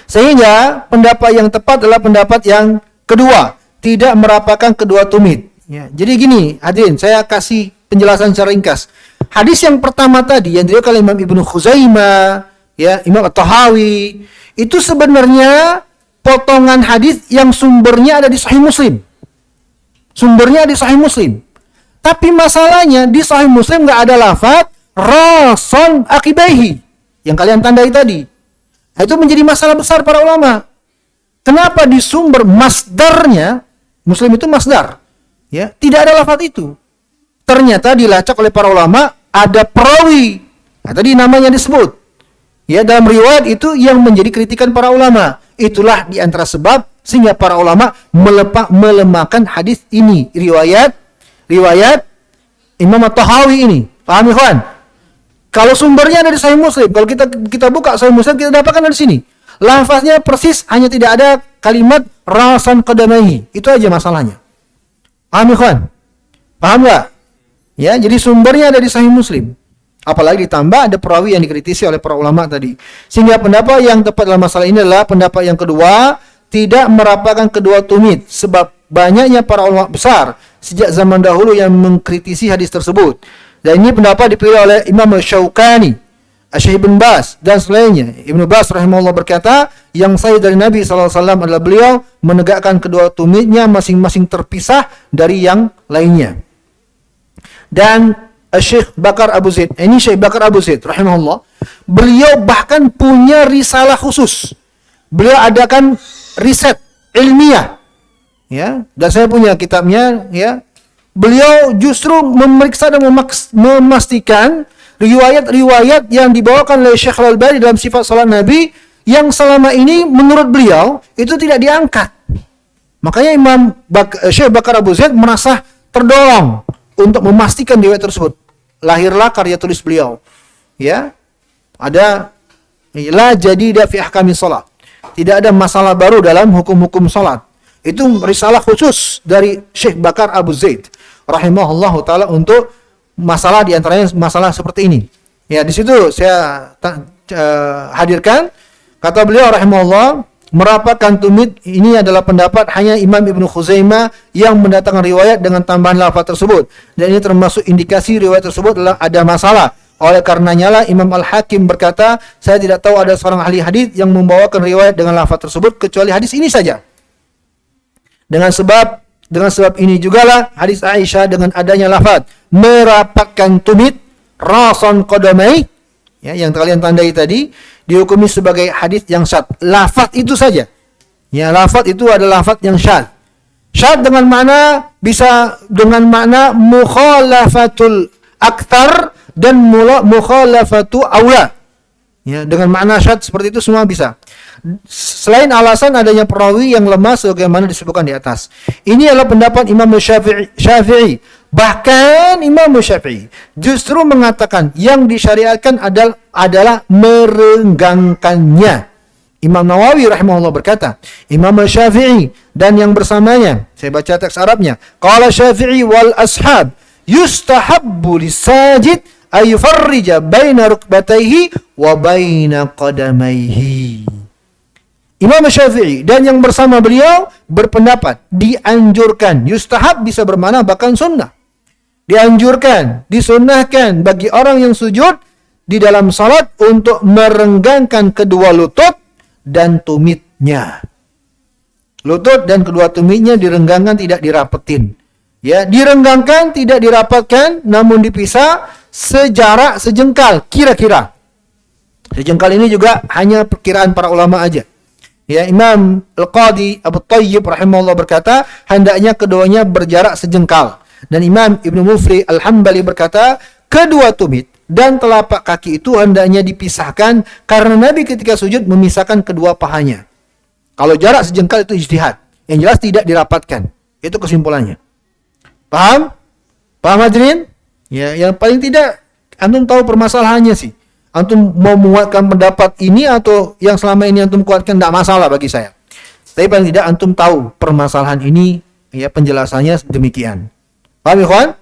Sehingga pendapat yang tepat adalah pendapat yang kedua, tidak merapatkan kedua tumit. Ya, jadi gini, hadirin, saya kasih penjelasan secara ringkas. Hadis yang pertama tadi yang diriwayatkan oleh Imam Ibnu Khuzaimah, ya, Imam At-Tahawi, itu sebenarnya potongan hadis yang sumbernya ada di Sahih Muslim. Sumbernya di Sahih Muslim. Tapi masalahnya di Sahih Muslim nggak ada lafaz rason akibaihi yang kalian tandai tadi. Nah, itu menjadi masalah besar para ulama. Kenapa di sumber masdarnya, Muslim itu masdar, ya, tidak ada lafaz itu. Ternyata dilacak oleh para ulama, ada perawi. Nah, tadi namanya disebut. Ya, dalam riwayat itu yang menjadi kritikan para ulama. Itulah di antara sebab sehingga para ulama melemahkan hadis ini. Riwayat Imam At-Tahawi ini. Paham, ikhwan? Kalau sumbernya ada di Sahih Muslim, kalau kita buka Sahih Muslim, kita dapatkan dari sini. Lafaznya persis, hanya tidak ada kalimat rasan qadamaihi. Itu aja masalahnya. Paham, ikhwan? Paham enggak? Ya, jadi sumbernya ada di Sahih Muslim. Apalagi ditambah ada perawi yang dikritisi oleh para ulama tadi. Sehingga pendapat yang tepat dalam masalah ini adalah pendapat yang kedua, tidak merapatkan kedua tumit, sebab banyaknya para ulama besar sejak zaman dahulu yang mengkritisi hadis tersebut. Dan ini pendapat dipilih oleh Imam Syaukani, Syekh Ibn Bas dan selainnya. Ibn Bas rahimahullah berkata, yang sahih dari Nabi SAW adalah beliau menegakkan kedua tumitnya masing-masing terpisah dari yang lainnya. Dan Syekh Bakar Abu Zaid, ini Syekh Bakar Abu Zaid rahimahullah, beliau bahkan punya risalah khusus. Beliau adakan riset ilmiah, ya, dan saya punya kitabnya, ya. Beliau justru memeriksa dan memastikan riwayat-riwayat yang dibawakan oleh Syekh Al-Albani dalam sifat salat Nabi yang selama ini menurut beliau itu tidak diangkat. Makanya Syekh Bakar Abu Zaid merasa terdorong untuk memastikan riwayat tersebut. Lahirlah karya tulis beliau, ya. Ada la jadida fi ahkami shalah. Tidak ada masalah baru dalam hukum-hukum salat. Itu risalah khusus dari Syekh Bakar Abu Zaid rahimahullahu taala untuk masalah, diantaranya masalah seperti ini. Ya, di situ saya hadirkan kata beliau rahimahullah, merapatkan tumit ini adalah pendapat hanya Imam Ibnu Khuzaimah yang mendatangkan riwayat dengan tambahan lafaz tersebut, dan ini termasuk indikasi riwayat tersebut adalah ada masalah. Oleh karenanya lah Imam Al-Hakim berkata, saya tidak tahu ada seorang ahli hadis yang membawakan riwayat dengan lafaz tersebut kecuali hadis ini saja. Dengan sebab ini jugalah hadis Aisyah dengan adanya lafaz merapatkan tumit rason qadamai, ya, yang kalian tandai tadi, dihukumi sebagai hadis yang syadz. Lafaz itu saja. Ya, lafaz itu adalah lafaz yang syadz. Syadz dengan makna bisa dengan makna mukhalafatul aktsar dan mukhalafatu aula. Ya, dengan makna syadz seperti itu semua bisa. Selain alasan adanya perawi yang lemah sebagaimana disebutkan di atas. Ini adalah pendapat Imam Syafi'i. Bahkan Imam Syafi'i justru mengatakan yang disyariatkan adalah merenggangkannya. Imam Nawawi rahimahullah berkata, Imam Syafi'i dan yang bersamanya, saya baca teks Arabnya, qala Syafi'i wal ashab yustahabbu lisajid ayufarrija baina rukbatayhi wa baina qadamaihi. Imam Syafi'i dan yang bersama beliau berpendapat dianjurkan, yustahab bisa bermakna bahkan sunnah. Dianjurkan, disunnahkan bagi orang yang sujud di dalam salat untuk merenggangkan kedua lutut dan tumitnya. Lutut dan kedua tumitnya direnggangkan, tidak dirapetin. Ya, direnggangkan, tidak dirapatkan, namun dipisah sejarak sejengkal kira-kira. Sejengkal ini juga hanya perkiraan para ulama aja. Ya, Imam Al-Qadi Abu Thayyib rahimahullah berkata, hendaknya keduanya berjarak sejengkal. Dan Imam Ibnu Mufri Al-Hambali berkata, kedua tumit dan telapak kaki itu hendaknya dipisahkan karena Nabi ketika sujud memisahkan kedua pahanya. Kalau jarak sejengkal itu ijtihad. Yang jelas tidak dirapatkan. Itu kesimpulannya. Paham? Paham hadirin? Ya, yang paling tidak antum tahu permasalahannya sih. Antum mau menguatkan pendapat ini atau yang selama ini antum kuatkan, tidak masalah bagi saya. Tapi paling tidak antum tahu permasalahan ini, ya, penjelasannya demikian. Paham ikhwan?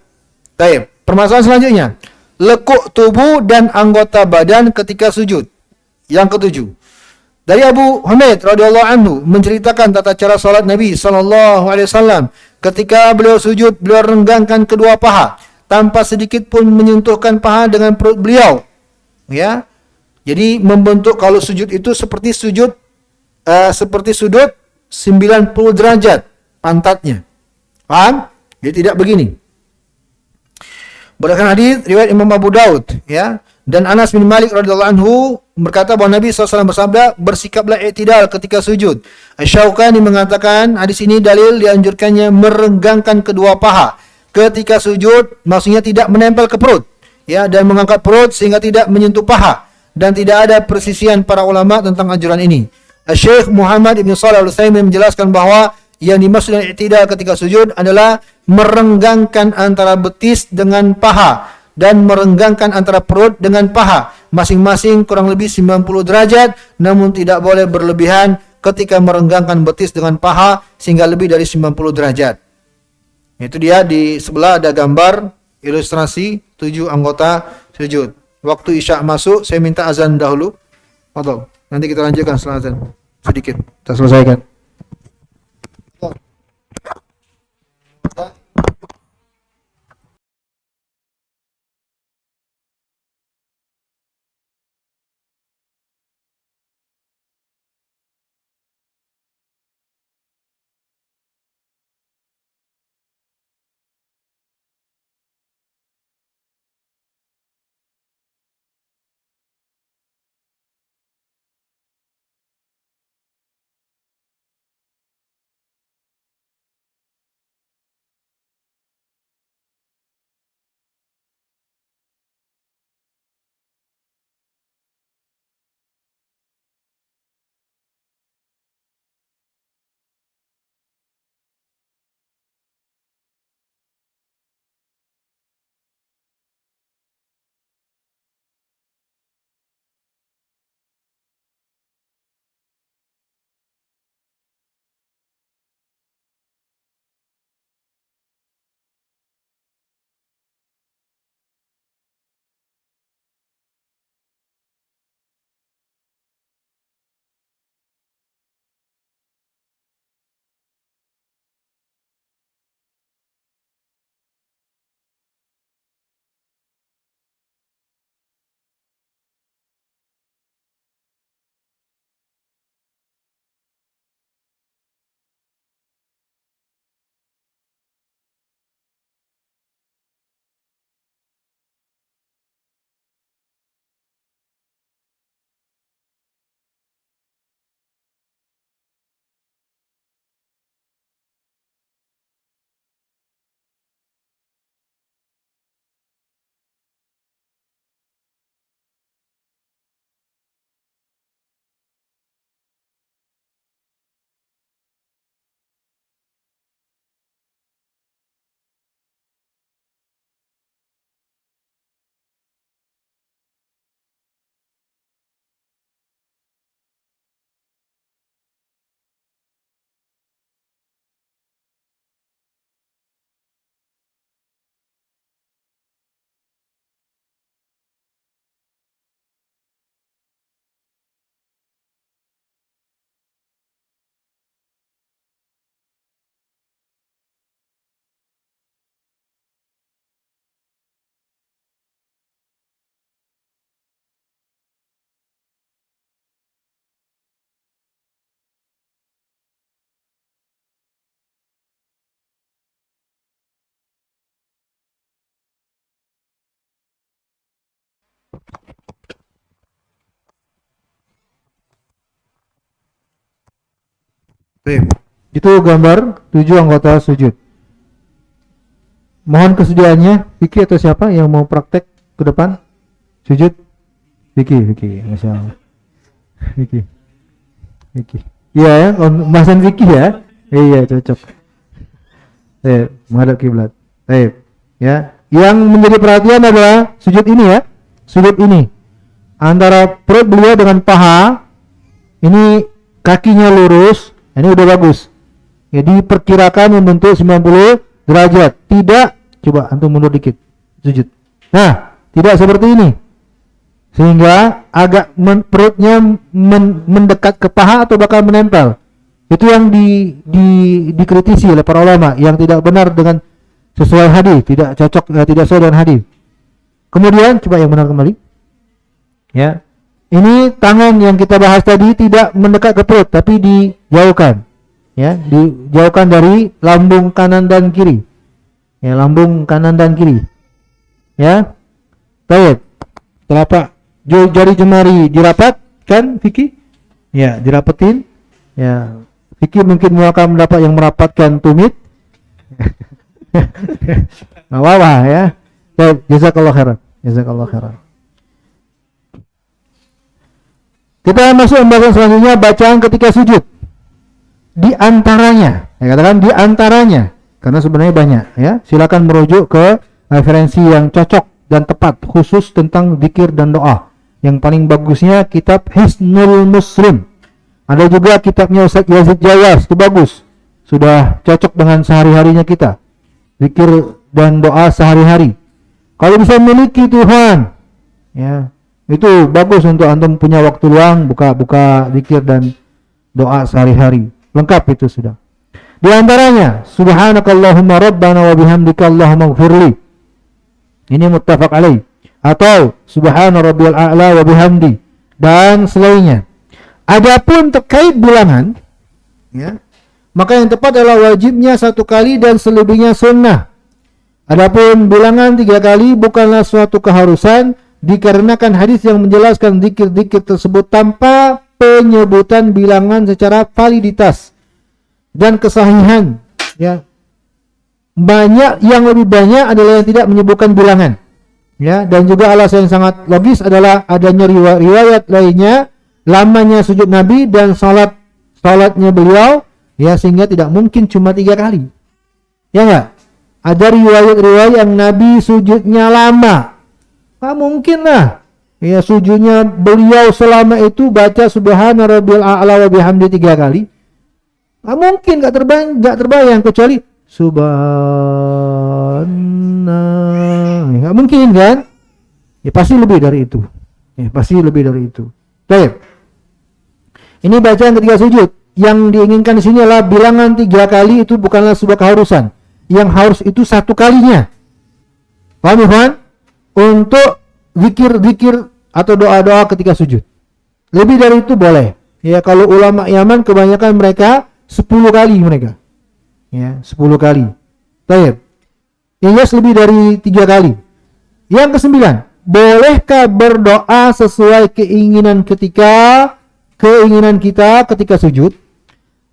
Baik, permasalahan selanjutnya, lekuk tubuh dan anggota badan ketika sujud. Yang ketujuh, dari Abu Humaid radhiyallahu anhu menceritakan tata cara salat Nabi sallallahu alaihi wasallam. Ketika beliau sujud, beliau renggangkan kedua paha tanpa sedikit pun menyentuhkan paha dengan perut beliau. Ya, jadi membentuk kalau sujud itu seperti sudut 90 derajat pantatnya. Paham? Dia tidak begini. Berdasarkan hadis riwayat Imam Abu Daud, ya, dan Anas bin Malik radhiyallahu anhu berkata bahwa Nabi SAW bersabda, bersikaplah i'tidal ketika sujud. Asy-Syaukani mengatakan hadis ini dalil dianjurkannya merenggangkan kedua paha ketika sujud, maksudnya tidak menempel ke perut. Ya, dan mengangkat perut sehingga tidak menyentuh paha, dan tidak ada persisian para ulama tentang anjuran ini. Syekh Muhammad Ibn Shalih Al-Utsaimin menjelaskan bahwa yang dimaksud dengan i'tidal ketika sujud adalah merenggangkan antara betis dengan paha dan merenggangkan antara perut dengan paha, masing-masing kurang lebih 90 derajat, namun tidak boleh berlebihan ketika merenggangkan betis dengan paha sehingga lebih dari 90 derajat. Itu dia, di sebelah ada gambar ilustrasi 7 anggota sujud. Waktu Isya masuk, saya minta azan dahulu. Atau nanti kita lanjutkan setelah azan. Sedikit kita selesaikan. Baik. Itu gambar 7 anggota sujud. Mohon kesediaannya, Vicky atau siapa yang mau praktek ke depan sujud? Vicky, Masya Allah. Vicky. Iya ya, Masan Vicky ya. Iya, cocok. Menghadap kiblat. Ya, yang menjadi perhatian adalah sujud ini ya. Sujud ini antara perut beliau dengan paha, ini kakinya lurus, ini udah bagus. Jadi perkirakan membentuk 90 derajat. Tidak, coba antum mundur dikit, sujud. Nah, tidak seperti ini. Sehingga agak perutnya mendekat ke paha atau bakal menempel. Itu yang dikritisi oleh para ulama, yang tidak benar dengan sesuai hadis, tidak cocok, tidak sesuai dengan hadis. Kemudian coba yang benar kembali. Ya. Ini tangan yang kita bahas tadi tidak mendekat ke perut tapi dijauhkan. Ya, dijauhkan dari lambung kanan dan kiri. Ya, lambung kanan dan kiri. Ya. Baik. Telapak jari jemari dirapatkan, Vicky? Ya, dirapetin. Ya. Vicky mungkin akan mendapat yang merapatkan tumit. Nah, wawah ya. Baik, jazakallahu khairan. Jazakallahu khairan. Kita masuk pembahasan selanjutnya, bacaan ketika sujud. Di antaranya, saya katakan di antaranya, karena sebenarnya banyak ya. Silakan merujuk ke referensi yang cocok dan tepat khusus tentang zikir dan doa. Yang paling bagusnya kitab Hisnul Muslim. Ada juga kitabnya Ustaz Yazid Jawas, itu bagus. Sudah cocok dengan sehari-harinya kita. Zikir dan doa sehari-hari. Kalau bisa memiliki Tuhan, ya, itu bagus untuk antum punya waktu luang, buka zikir dan doa sehari-hari. Lengkap itu sudah. Di antaranya, subhanakallahumma rabbana wa bihamdika allahumma ighfirli. Ini muttafaq alaih. Atau subhana rabbiyal a'la wa bihamdi dan selainnya. Adapun terkait bilangan, ya, maka yang tepat adalah wajibnya 1 kali dan selebihnya sunnah. Adapun bilangan 3 kali bukanlah suatu keharusan, dikarenakan hadis yang menjelaskan zikir-zikir tersebut tanpa penyebutan bilangan secara validitas dan kesahihan. Ya, banyak yang lebih banyak adalah yang tidak menyebutkan bilangan. Ya, dan juga alasan yang sangat logis adalah adanya riwayat lainnya, lamanya sujud Nabi dan salatnya beliau, ya, sehingga tidak mungkin cuma 3 kali. Ya enggak? Ada riwayat-riwayat yang Nabi sujudnya lama. Nggak mungkin lah. Ya, sujudnya beliau selama itu baca subhana rabbiyal a'la wa bihamdi 3 kali. Nggak mungkin, nggak terbayang kecuali nggak mungkin kan? Ya pasti lebih dari itu. Baik. Ini bacaan ketika sujud. Yang diinginkan di sini adalah bilangan 3 kali itu bukanlah sebuah keharusan. Yang harus itu 1 kalinya. Paham ya? Untuk zikir-zikir atau doa-doa ketika sujud. Lebih dari itu boleh. Ya, kalau ulama Yaman kebanyakan mereka 10 kali mereka. Ya, 10 kali. Baik. Yang lebih dari 3 kali. Yang ke-9, bolehkah berdoa sesuai keinginan kita ketika sujud?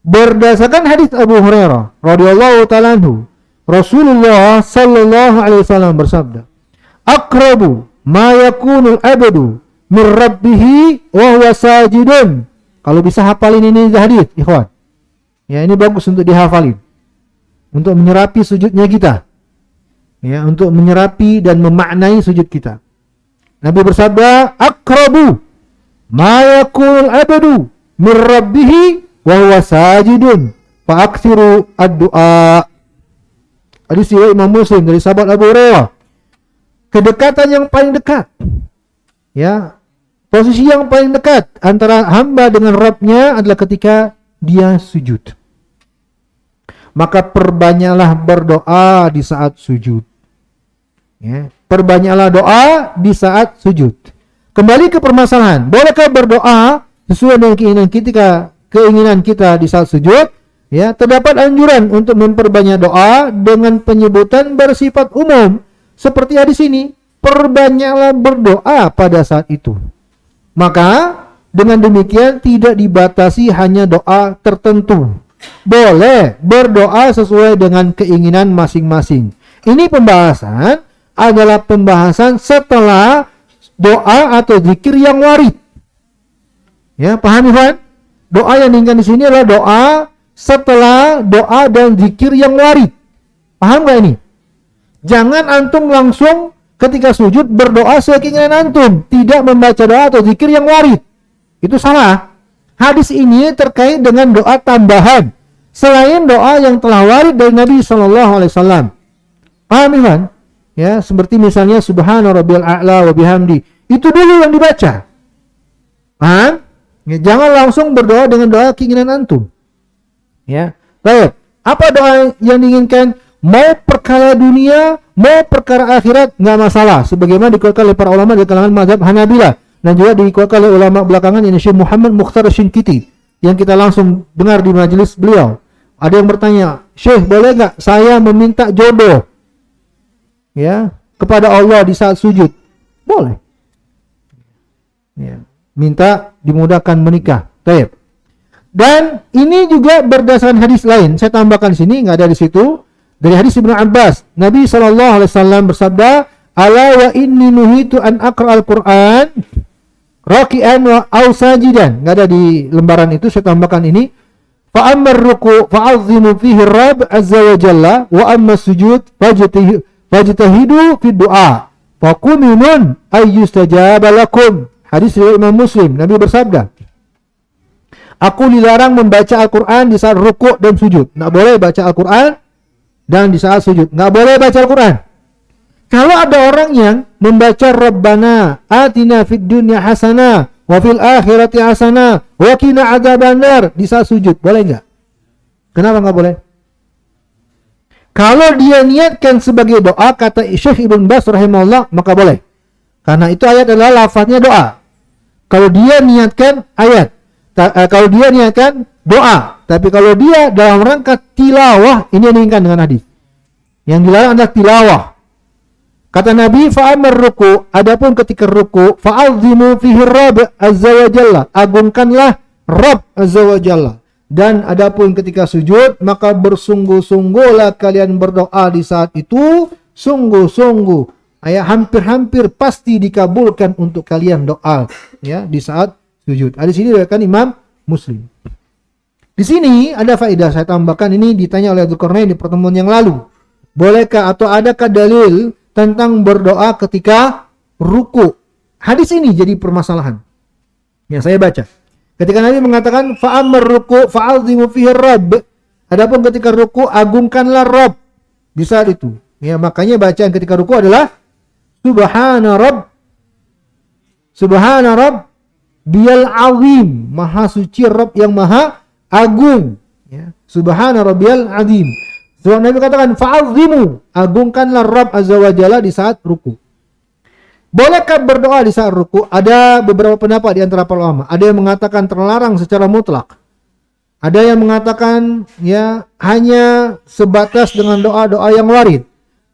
Berdasarkan hadis Abu Hurairah radhiyallahu ta'ala anhu, Rasulullah sallallahu alaihi wasallam bersabda, "Aqrabu ma yakunul abdu min rabbih wa huwa sajidun." Kalau bisa hafalin ini hadis, ikhwan. Ya, ini bagus untuk dihafalin. Untuk menyerapi sujudnya kita. Ya, untuk menyerapi dan memaknai sujud kita. Nabi bersabda, "Aqrabu ma yakunul abdu min rabbih wa huwa sajidun fa aktsiru ad-du'a." Hadis riwayat Imam Muslim dari sahabat Abu Hurairah. Kedekatan yang paling dekat. Ya, posisi yang paling dekat antara hamba dengan Rabb-nya adalah ketika dia sujud. Maka perbanyaklah berdoa di saat sujud. Ya, perbanyaklah doa di saat sujud. Kembali ke permasalahan, bolehkah berdoa sesuai dengan keinginan kita di saat sujud? Ya, terdapat anjuran untuk memperbanyak doa dengan penyebutan bersifat umum seperti hadis ini. perbanyaklah berdoa pada saat itu. Maka dengan demikian tidak dibatasi hanya doa tertentu. Boleh berdoa sesuai dengan keinginan masing-masing. Ini pembahasan adalah pembahasan setelah doa atau zikir yang warid. Ya, paham Ikhwan? Doa yang diinginkan di sini adalah doa setelah doa dan zikir yang warid. Paham gak ini? Jangan antum langsung ketika sujud berdoa sesuai keinginan antum, tidak membaca doa atau zikir yang warid. Itu salah. Hadis ini terkait dengan doa tambahan selain doa yang telah warid dari Nabi SAW. Paham Ikhwan? Ya, seperti misalnya Subhana Rabbiyal A'la wa bihamdi. Itu dulu yang dibaca. Paham? Ya, jangan langsung berdoa dengan doa keinginan antum. Ya. Baik. Apa doa yang diinginkan? Mau perkara dunia, mau perkara akhirat, nggak masalah. Sebagaimana dikeluarkan oleh para ulama di kalangan mazhab Hanabilah dan juga dikeluarkan oleh ulama belakangan ini Syekh Muhammad Mukhtar Shinkiti yang kita langsung dengar di majelis beliau. Ada yang bertanya, Syekh boleh nggak saya meminta jodoh ya kepada Allah di saat sujud? Boleh. Ya. Minta dimudahkan menikah. Baik. Dan ini juga berdasarkan hadis lain. Saya tambahkan sini, nggak ada di situ. Dari hadis Ibnu Abbas, Nabi SAW bersabda, "Ala wa inni nuhitu an aqra al-Qur'an raki'an wa aw sajidan." Nggak ada di lembaran itu, saya tambahkan ini. Fa amma ruku' fa'azzimu fihi Rabb azza wa jalla wa amma sujud fajtahidu fi du'a fa kuminun ayyustajaba lakum. Hadis riwayat Imam Muslim. Nabi bersabda, aku dilarang membaca Al-Quran di saat rukuk dan sujud. Nggak boleh baca Al-Quran dan di saat sujud. Nggak boleh baca Al-Quran. Kalau ada orang yang membaca Rabbana atina fid dunya hasanah wa fil akhirati hasanah wa qina adzabannar di saat sujud, boleh nggak? Kenapa nggak boleh? Kalau dia niatkan sebagai doa, kata Syekh Ibn Baz rahimahullah, maka boleh. Karena itu ayat adalah lafaznya doa. Kalau dia niatkan ayat, kalau dia niatkan doa, tapi kalau dia dalam rangka tilawah, ini yang diinginkan dengan hadis. Yang dilarang adalah tilawah. Kata Nabi, fa'amar ruku, adapun ketika ruku, fa'azimu fihi Rabb azza wa jalla, agungkanlah Rabb azza wa jalla. Dan adapun ketika sujud, maka bersungguh-sungguhlah kalian berdoa di saat itu, sungguh-sungguh. Hampir-hampir pasti dikabulkan untuk kalian doa ya di saat sujud. Ada di sini diriwayatkan Imam Muslim. Di sini ada faedah saya tambahkan, ini ditanya oleh Dzulqarnain di pertemuan yang lalu. Bolehkah atau adakah dalil tentang berdoa ketika ruku? Hadis ini jadi permasalahan. Ya, saya baca. Ketika Nabi mengatakan fa'amar ruku fa'azimu fihi Rabb. Adapun ketika ruku agungkanlah Rabb di saat itu. Ya, makanya bacaan ketika ruku adalah Subhana Rabb Biyal Azim, maha suci Rabb yang maha agung ya. Subhana Rabbiyal Azim. Sebab Nabi katakan fa'azimu, agungkanlah Rabb azza wa jalla di saat ruku. Bolehkah berdoa di saat ruku? Ada beberapa pendapat di antara para ulama. Ada yang mengatakan terlarang secara mutlak. Ada yang mengatakan ya hanya sebatas dengan doa-doa yang warid.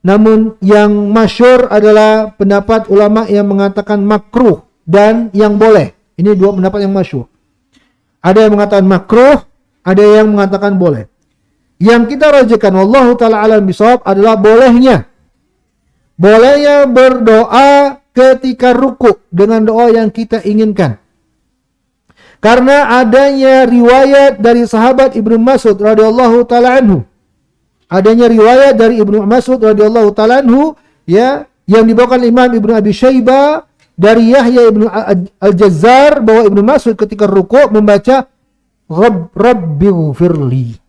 Namun yang masyhur adalah pendapat ulama yang mengatakan makruh dan yang boleh. Ini dua pendapat yang masyhur. Ada yang mengatakan makruh, ada yang mengatakan boleh. Yang kita rajikan wallahu taala alam bisawab adalah bolehnya. Bolehnya berdoa ketika ruku dengan doa yang kita inginkan. Karena adanya riwayat dari sahabat Ibnu Mas'ud radhiyallahu taala anhu. Adanya riwayat dari Ibnu Mas'ud radhiyallahu taala anhu ya yang dibawakan Imam Ibnu Abi Syaibah dari Yahya Ibnu Al-Jazzar bahwa Ibnu Mas'ud ketika rukuk membaca Rabbighfirli.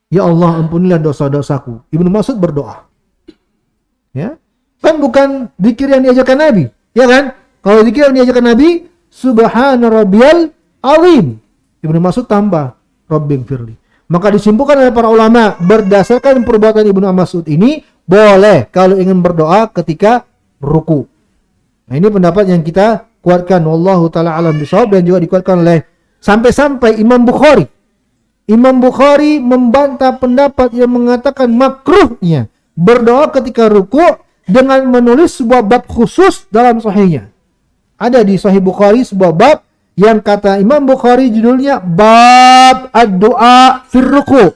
Ya Allah, ampunilah dosa-dosaku. Ibnu Mas'ud berdoa. Ya. Kan bukan zikir yang diajarkan Nabi, ya kan? Kalau zikir yang diajarkan Nabi, Subhana Rabbiyal Azim. Ibnu Mas'ud tambah Rabbighfirli. Maka disimpulkan oleh para ulama berdasarkan perbuatan Ibnu Mas'ud ini boleh kalau ingin berdoa ketika ruku. Nah, ini pendapat yang kita kuatkan wallahu taala alam bisawab dan juga dikuatkan oleh sampai-sampai Imam Bukhari. Imam Bukhari membantah pendapat yang mengatakan makruhnya berdoa ketika ruku dengan menulis sebuah bab khusus dalam sahihnya. Ada di Sahih Bukhari sebuah bab yang kata Imam Bukhari judulnya bab ad-du'a fir ruku.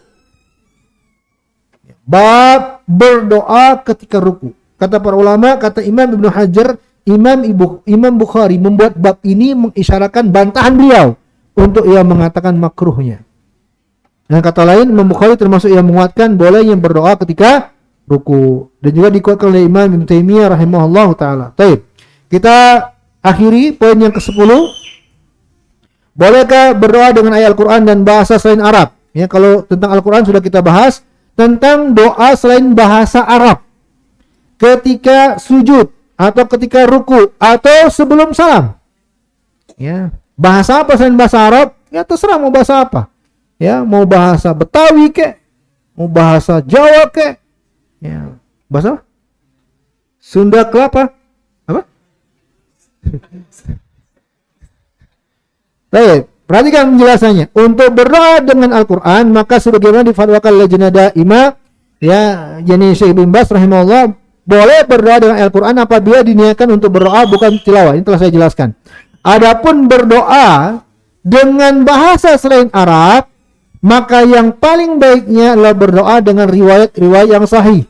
Bab berdoa ketika ruku. Kata para ulama, kata Imam Ibnu Hajar, Imam Bukhari membuat bab ini mengisyaratkan bantahan beliau untuk ia mengatakan makruhnya. Dengan kata lain, Imam Bukhari termasuk yang menguatkan bolehnya berdoa ketika ruku, dan juga dikuatkan oleh Imam Ibnu Taimiyah rahimahullahu taala. Baik. Kita akhiri poin yang ke-10. Bolehkah berdoa dengan ayat Al-Quran dan bahasa selain Arab? Ya, kalau tentang Al-Quran sudah kita bahas. Tentang doa selain bahasa Arab ketika sujud atau ketika ruku atau sebelum salam. Ya, bahasa apa selain bahasa Arab? Ya terserah mau bahasa apa. Ya, mau bahasa Betawi kek, mau bahasa Jawa kek. Ya, bahasa apa? Sunda Kelapa. Apa? Baik, perhatikan penjelasannya. Untuk berdoa dengan Al-Quran, maka sebagaimana difatwakan oleh Lajnah Daimah, ya, yakni Syekh Ibnu Baz rahimahullah, boleh berdoa dengan Al-Quran apabila diniatkan untuk berdoa bukan tilawah. Ini telah saya jelaskan. Adapun berdoa dengan bahasa selain Arab, maka yang paling baiknya adalah berdoa dengan riwayat-riwayat yang sahih.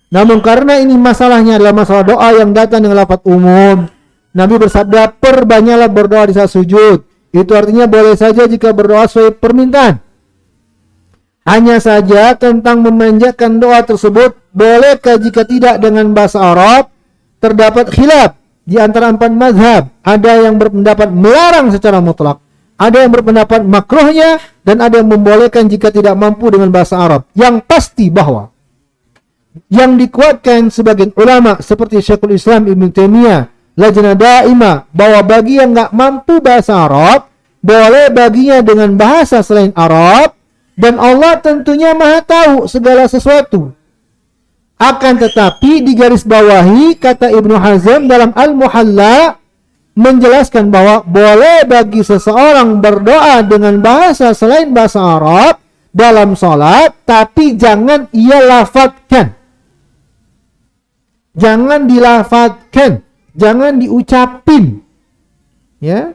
Namun karena ini masalahnya adalah masalah doa yang datang dengan lafaz umum, Nabi bersabda, perbanyaklah berdoa di saat sujud. Itu artinya boleh saja jika berdoa sesuai permintaan. Hanya saja tentang memanjatkan doa tersebut, bolehkah jika tidak dengan bahasa Arab? Terdapat khilaf di antara 4 mazhab. Ada yang berpendapat melarang secara mutlak, ada yang berpendapat makruhnya, dan ada yang membolehkan jika tidak mampu dengan bahasa Arab. Yang pasti bahwa yang dikuatkan sebagian ulama seperti Syekhul Islam Ibnu Taimiyah, Lajnah Daimah, bahwa bagi yang nggak mampu bahasa Arab, boleh baginya dengan bahasa selain Arab, dan Allah tentunya maha tahu segala sesuatu. Akan tetapi di garis bawahi, kata Ibnu Hazm dalam Al-Muhalla, menjelaskan bahwa boleh bagi seseorang berdoa dengan bahasa selain bahasa Arab dalam sholat, tapi jangan ia lafadzkan. Jangan dilafadzkan, jangan diucapin. Ya.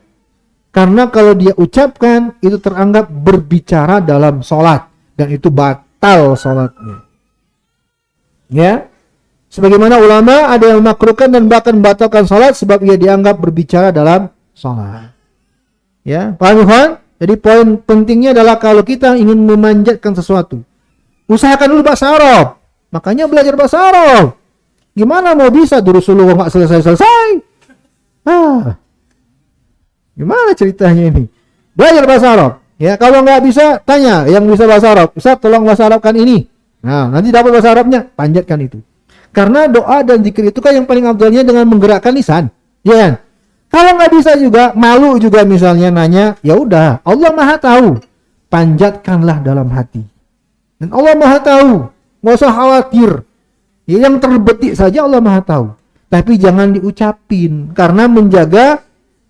Karena kalau dia ucapkan, itu teranggap berbicara dalam sholat, dan itu batal sholatnya. Ya. Sebagaimana ulama ada yang memakruhkan dan bahkan membatalkan sholat sebab ia dianggap berbicara dalam sholat. Ya, paham ikhwan? Jadi poin pentingnya adalah kalau kita ingin memanjatkan sesuatu, usahakan dulu bahasa Arab. Makanya belajar bahasa Arab. Gimana mau bisa Durusulu nggak selesai-selesai? Gimana ceritanya ini? Belajar bahasa Arab. Ya, kalau nggak bisa, tanya yang bisa bahasa Arab. Ustaz, tolong bahasa Arabkan ini. Nah, nanti dapat bahasa Arabnya, panjatkan itu. Karena doa dan zikir itu kan yang paling afdalnya dengan menggerakkan lisan. Ya kan? Kalau nggak bisa juga, malu juga misalnya nanya, ya udah, Allah maha tahu. Panjatkanlah dalam hati. Dan Allah maha tahu. Nggak usah khawatir. Ya, yang terbetik saja Allah maha tahu. Tapi jangan diucapin. Karena menjaga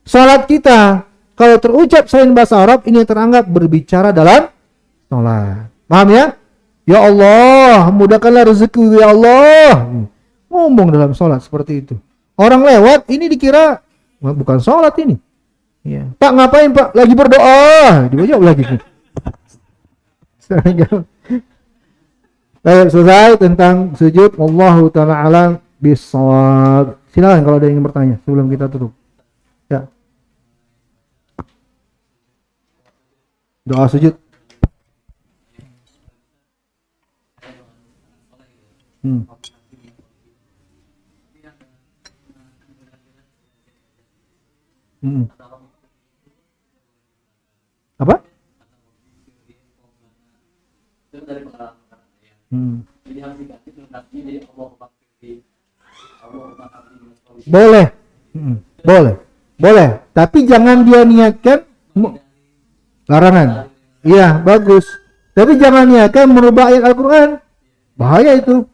salat kita. Kalau terucap selain bahasa Arab, ini teranggap berbicara dalam salat. Paham ya? Ya Allah, mudahkanlah rezeki ya Allah. Ngomong dalam salat seperti itu. Orang lewat, ini dikira bukan salat ini. Ya. Pak ngapain Pak? Lagi berdoa. Dijawab lagi. Baik, selesai tentang sujud. Wallahu ta'ala alam bissawab. Silakan kalau ada yang ingin bertanya sebelum kita tutup. Ya. Doa sujud. Apa? Boleh. Boleh. Tapi jangan dia niatkan larangan. Iya, bagus. Tapi jangan niatkan merubah ayat Al-Quran. Bahaya itu.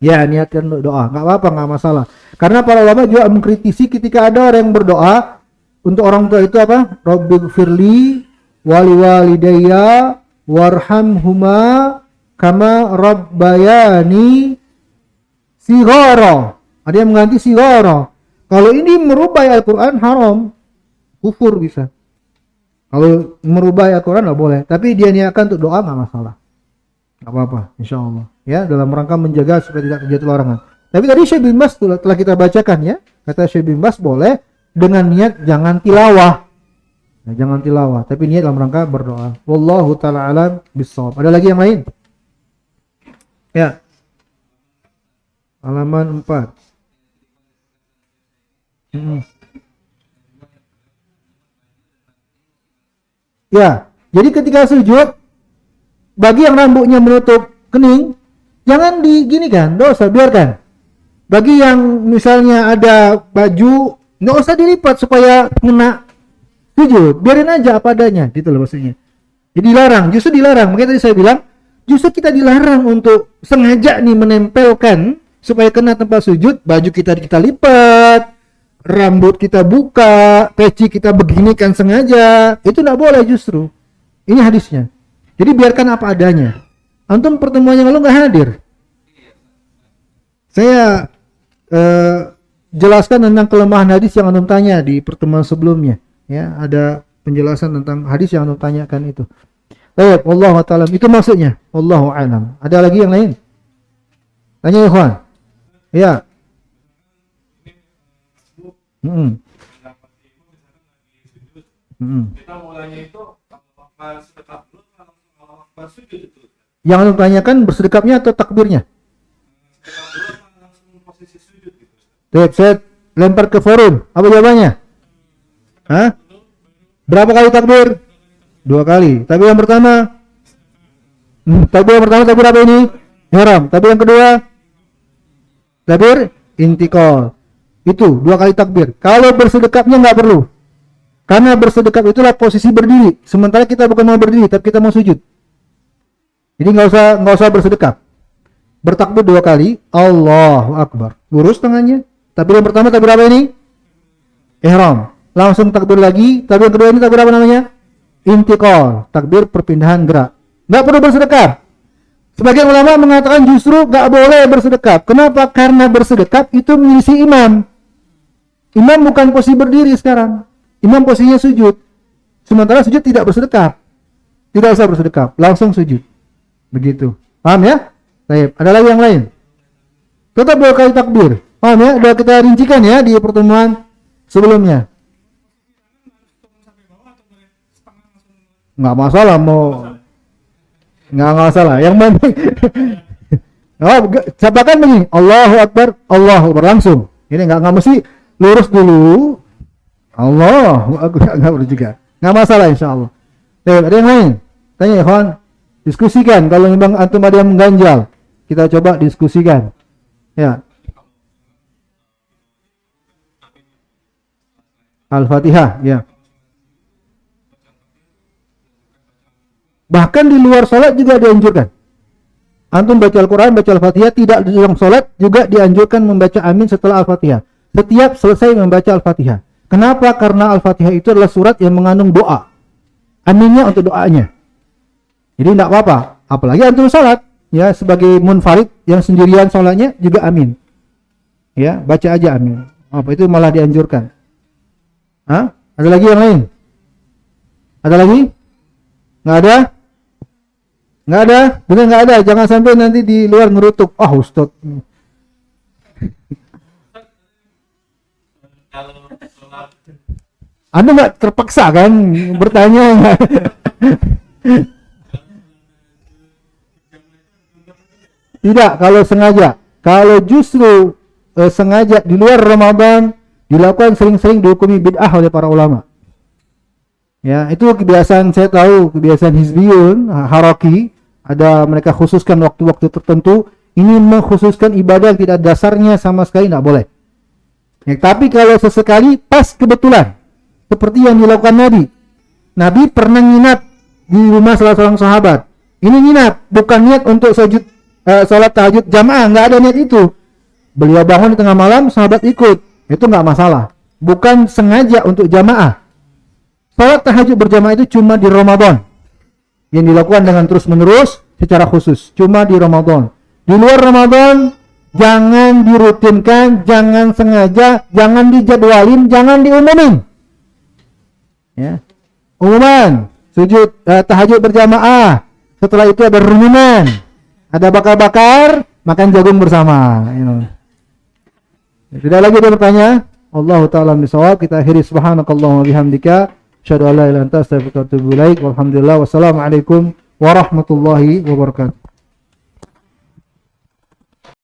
Ya, niatkan doa. Nggak apa-apa, nggak masalah. Karena para ulama juga mengkritisi ketika ada orang yang berdoa untuk orang tua itu apa? Rabbighfirli wali walidayya warhamhuma kama rabbayani Sigara. Ada yang mengganti sigara. Kalau ini merubah Al-Quran haram. Kufur bisa. Kalau merubah Al-Quran nggak boleh. Tapi dia niatkan untuk doa nggak masalah. Nggak apa-apa, insya Allah. Ya, dalam rangka menjaga supaya tidak terjadi larangan. Tapi tadi Syekh bin Bas telah kita bacakan ya. Kata Syekh bin Bas boleh dengan niat jangan tilawah. Nah, jangan tilawah, tapi niat dalam rangka berdoa. Wallahu ta'ala alam bissawab. Ada lagi yang lain? Ya. Halaman 4. Ya, jadi ketika sujud, bagi yang rambutnya menutup kening, jangan diginikan, dosa, biarkan. Bagi yang misalnya ada baju, nggak usah dilipat supaya kena sujud, biarin aja apa adanya, gitu loh maksudnya. Jadi dilarang, justru dilarang. Makanya tadi saya bilang, justru kita dilarang untuk sengaja nih menempelkan supaya kena tempat sujud, baju kita lipat, rambut kita buka, peci kita beginikan sengaja, itu nggak boleh justru. Ini hadisnya. Jadi biarkan apa adanya. Antum pertemuan yang lalu nggak hadir. Saya jelaskan tentang kelemahan hadis yang antum tanya di pertemuan sebelumnya. Ya, ada penjelasan tentang hadis yang antum tanyakan itu. Baik, wallahu ta'ala. Itu maksudnya. Wallahu a'lam. Ada lagi yang lain? Tanya ikhwan. Ya. Kita mulanya itu sedekap dulu atau sujud itu. Yang antum tanyakan bersedekapnya atau takbirnya? Sedekap dulu atau langsung posisi sujud gitu. Baik, saya lempar ke forum. Apa jawabannya? Hah? Berapa kali takbir? 2 kali. Takbir yang pertama? Takbir apa ini? Ihram. Takbir yang kedua? Takbir intikal. Itu 2 kali takbir. Kalau bersedekapnya nggak perlu. Karena bersedekap itulah posisi berdiri. Sementara kita bukan mau berdiri, tapi kita mau sujud. Jadi nggak usah bersedekap. Bertakbir 2 kali. Allahu Akbar. Lurus tangannya. Takbir yang pertama takbir apa ini? Ihram. Langsung takbir lagi. Takbir yang kedua ini takbir apa namanya? Intikal. Takbir perpindahan gerak. Nggak perlu bersedekap. Sebagian ulama mengatakan justru nggak boleh bersedekap. Kenapa? Karena bersedekap itu mengisi imam. Imam bukan posisi berdiri sekarang. Imam posisinya sujud. Sementara sujud tidak bersedekap. Tidak usah bersedekap, langsung sujud. Begitu. Paham ya? Baik. Ada lagi yang lain? Tetap 2 kali takbir. Paham ya? Sudah kita rincikan ya di pertemuan sebelumnya. Nggak masalah mau. Nggak masalah. Yang penting. Oh, capakan begini. Allahu Akbar, Allahu Akbar langsung. Ini nggak mesti lurus dulu. Allahu Akbar, nggak perlu juga. Nggak masalah insya Allah. Ada yang lain? Tanya ikhwan. Diskusikan. Kalau memang antum ada yang mengganjal, kita coba diskusikan. Ya. Al-Fatihah, ya. Bahkan di luar sholat juga dianjurkan. Antum baca Al-Quran, baca Al-Fatihah, tidak di dalam sholat juga dianjurkan membaca amin setelah Al-Fatihah. Setiap selesai membaca Al-Fatihah. Kenapa? Karena Al-Fatihah itu adalah surat yang mengandung doa. Aminnya untuk doanya. Jadi tidak apa-apa. Apalagi antum sholat, ya sebagai munfarid yang sendirian sholatnya juga amin. Ya, baca aja amin. Apa itu malah dianjurkan. Hah? Ada lagi yang lain? Ada lagi? Nggak ada? Nggak ada? Benar nggak ada? Jangan sampai nanti di luar ngerutuk. Ah, Ustaz. Anda nggak terpaksa kan bertanya? Tidak, kalau sengaja. Kalau justru sengaja di luar Ramadan dilakukan sering-sering dihukumi bid'ah oleh para ulama. Ya, itu kebiasaan, saya tahu kebiasaan Hizbiyun, Haraki, ada mereka khususkan waktu-waktu tertentu, ini mengkhususkan ibadah yang tidak dasarnya sama sekali tidak boleh. Ya, tapi kalau sesekali pas kebetulan, seperti yang dilakukan Nabi. Nabi pernah nginap di rumah salah seorang sahabat. Ini nginap, bukan niat untuk salat tahajud jamaah, nggak ada niat itu. Beliau bangun di tengah malam, sahabat ikut, itu nggak masalah. Bukan sengaja untuk jamaah. Salat tahajud berjamaah itu cuma di Ramadan, yang dilakukan dengan terus-menerus secara khusus, cuma di Ramadan. Di luar Ramadan Jangan dirutinkan, jangan sengaja, jangan dijadwalin, jangan diumumin. Ya. Umuman, sujud tahajud berjamaah. Setelah itu ada rumunan. Ada bakar-bakar, makan jagung bersama. Tidak lagi ada pertanyaan. Allahu ta'ala bisawab. Kita akhiri subhanakallahumma bihamdika. Asyhadu an la ilaha illa anta astaghfiruka wa atubu ilaik. Walhamdulillah. Wassalamualaikum warahmatullahi wabarakatuh.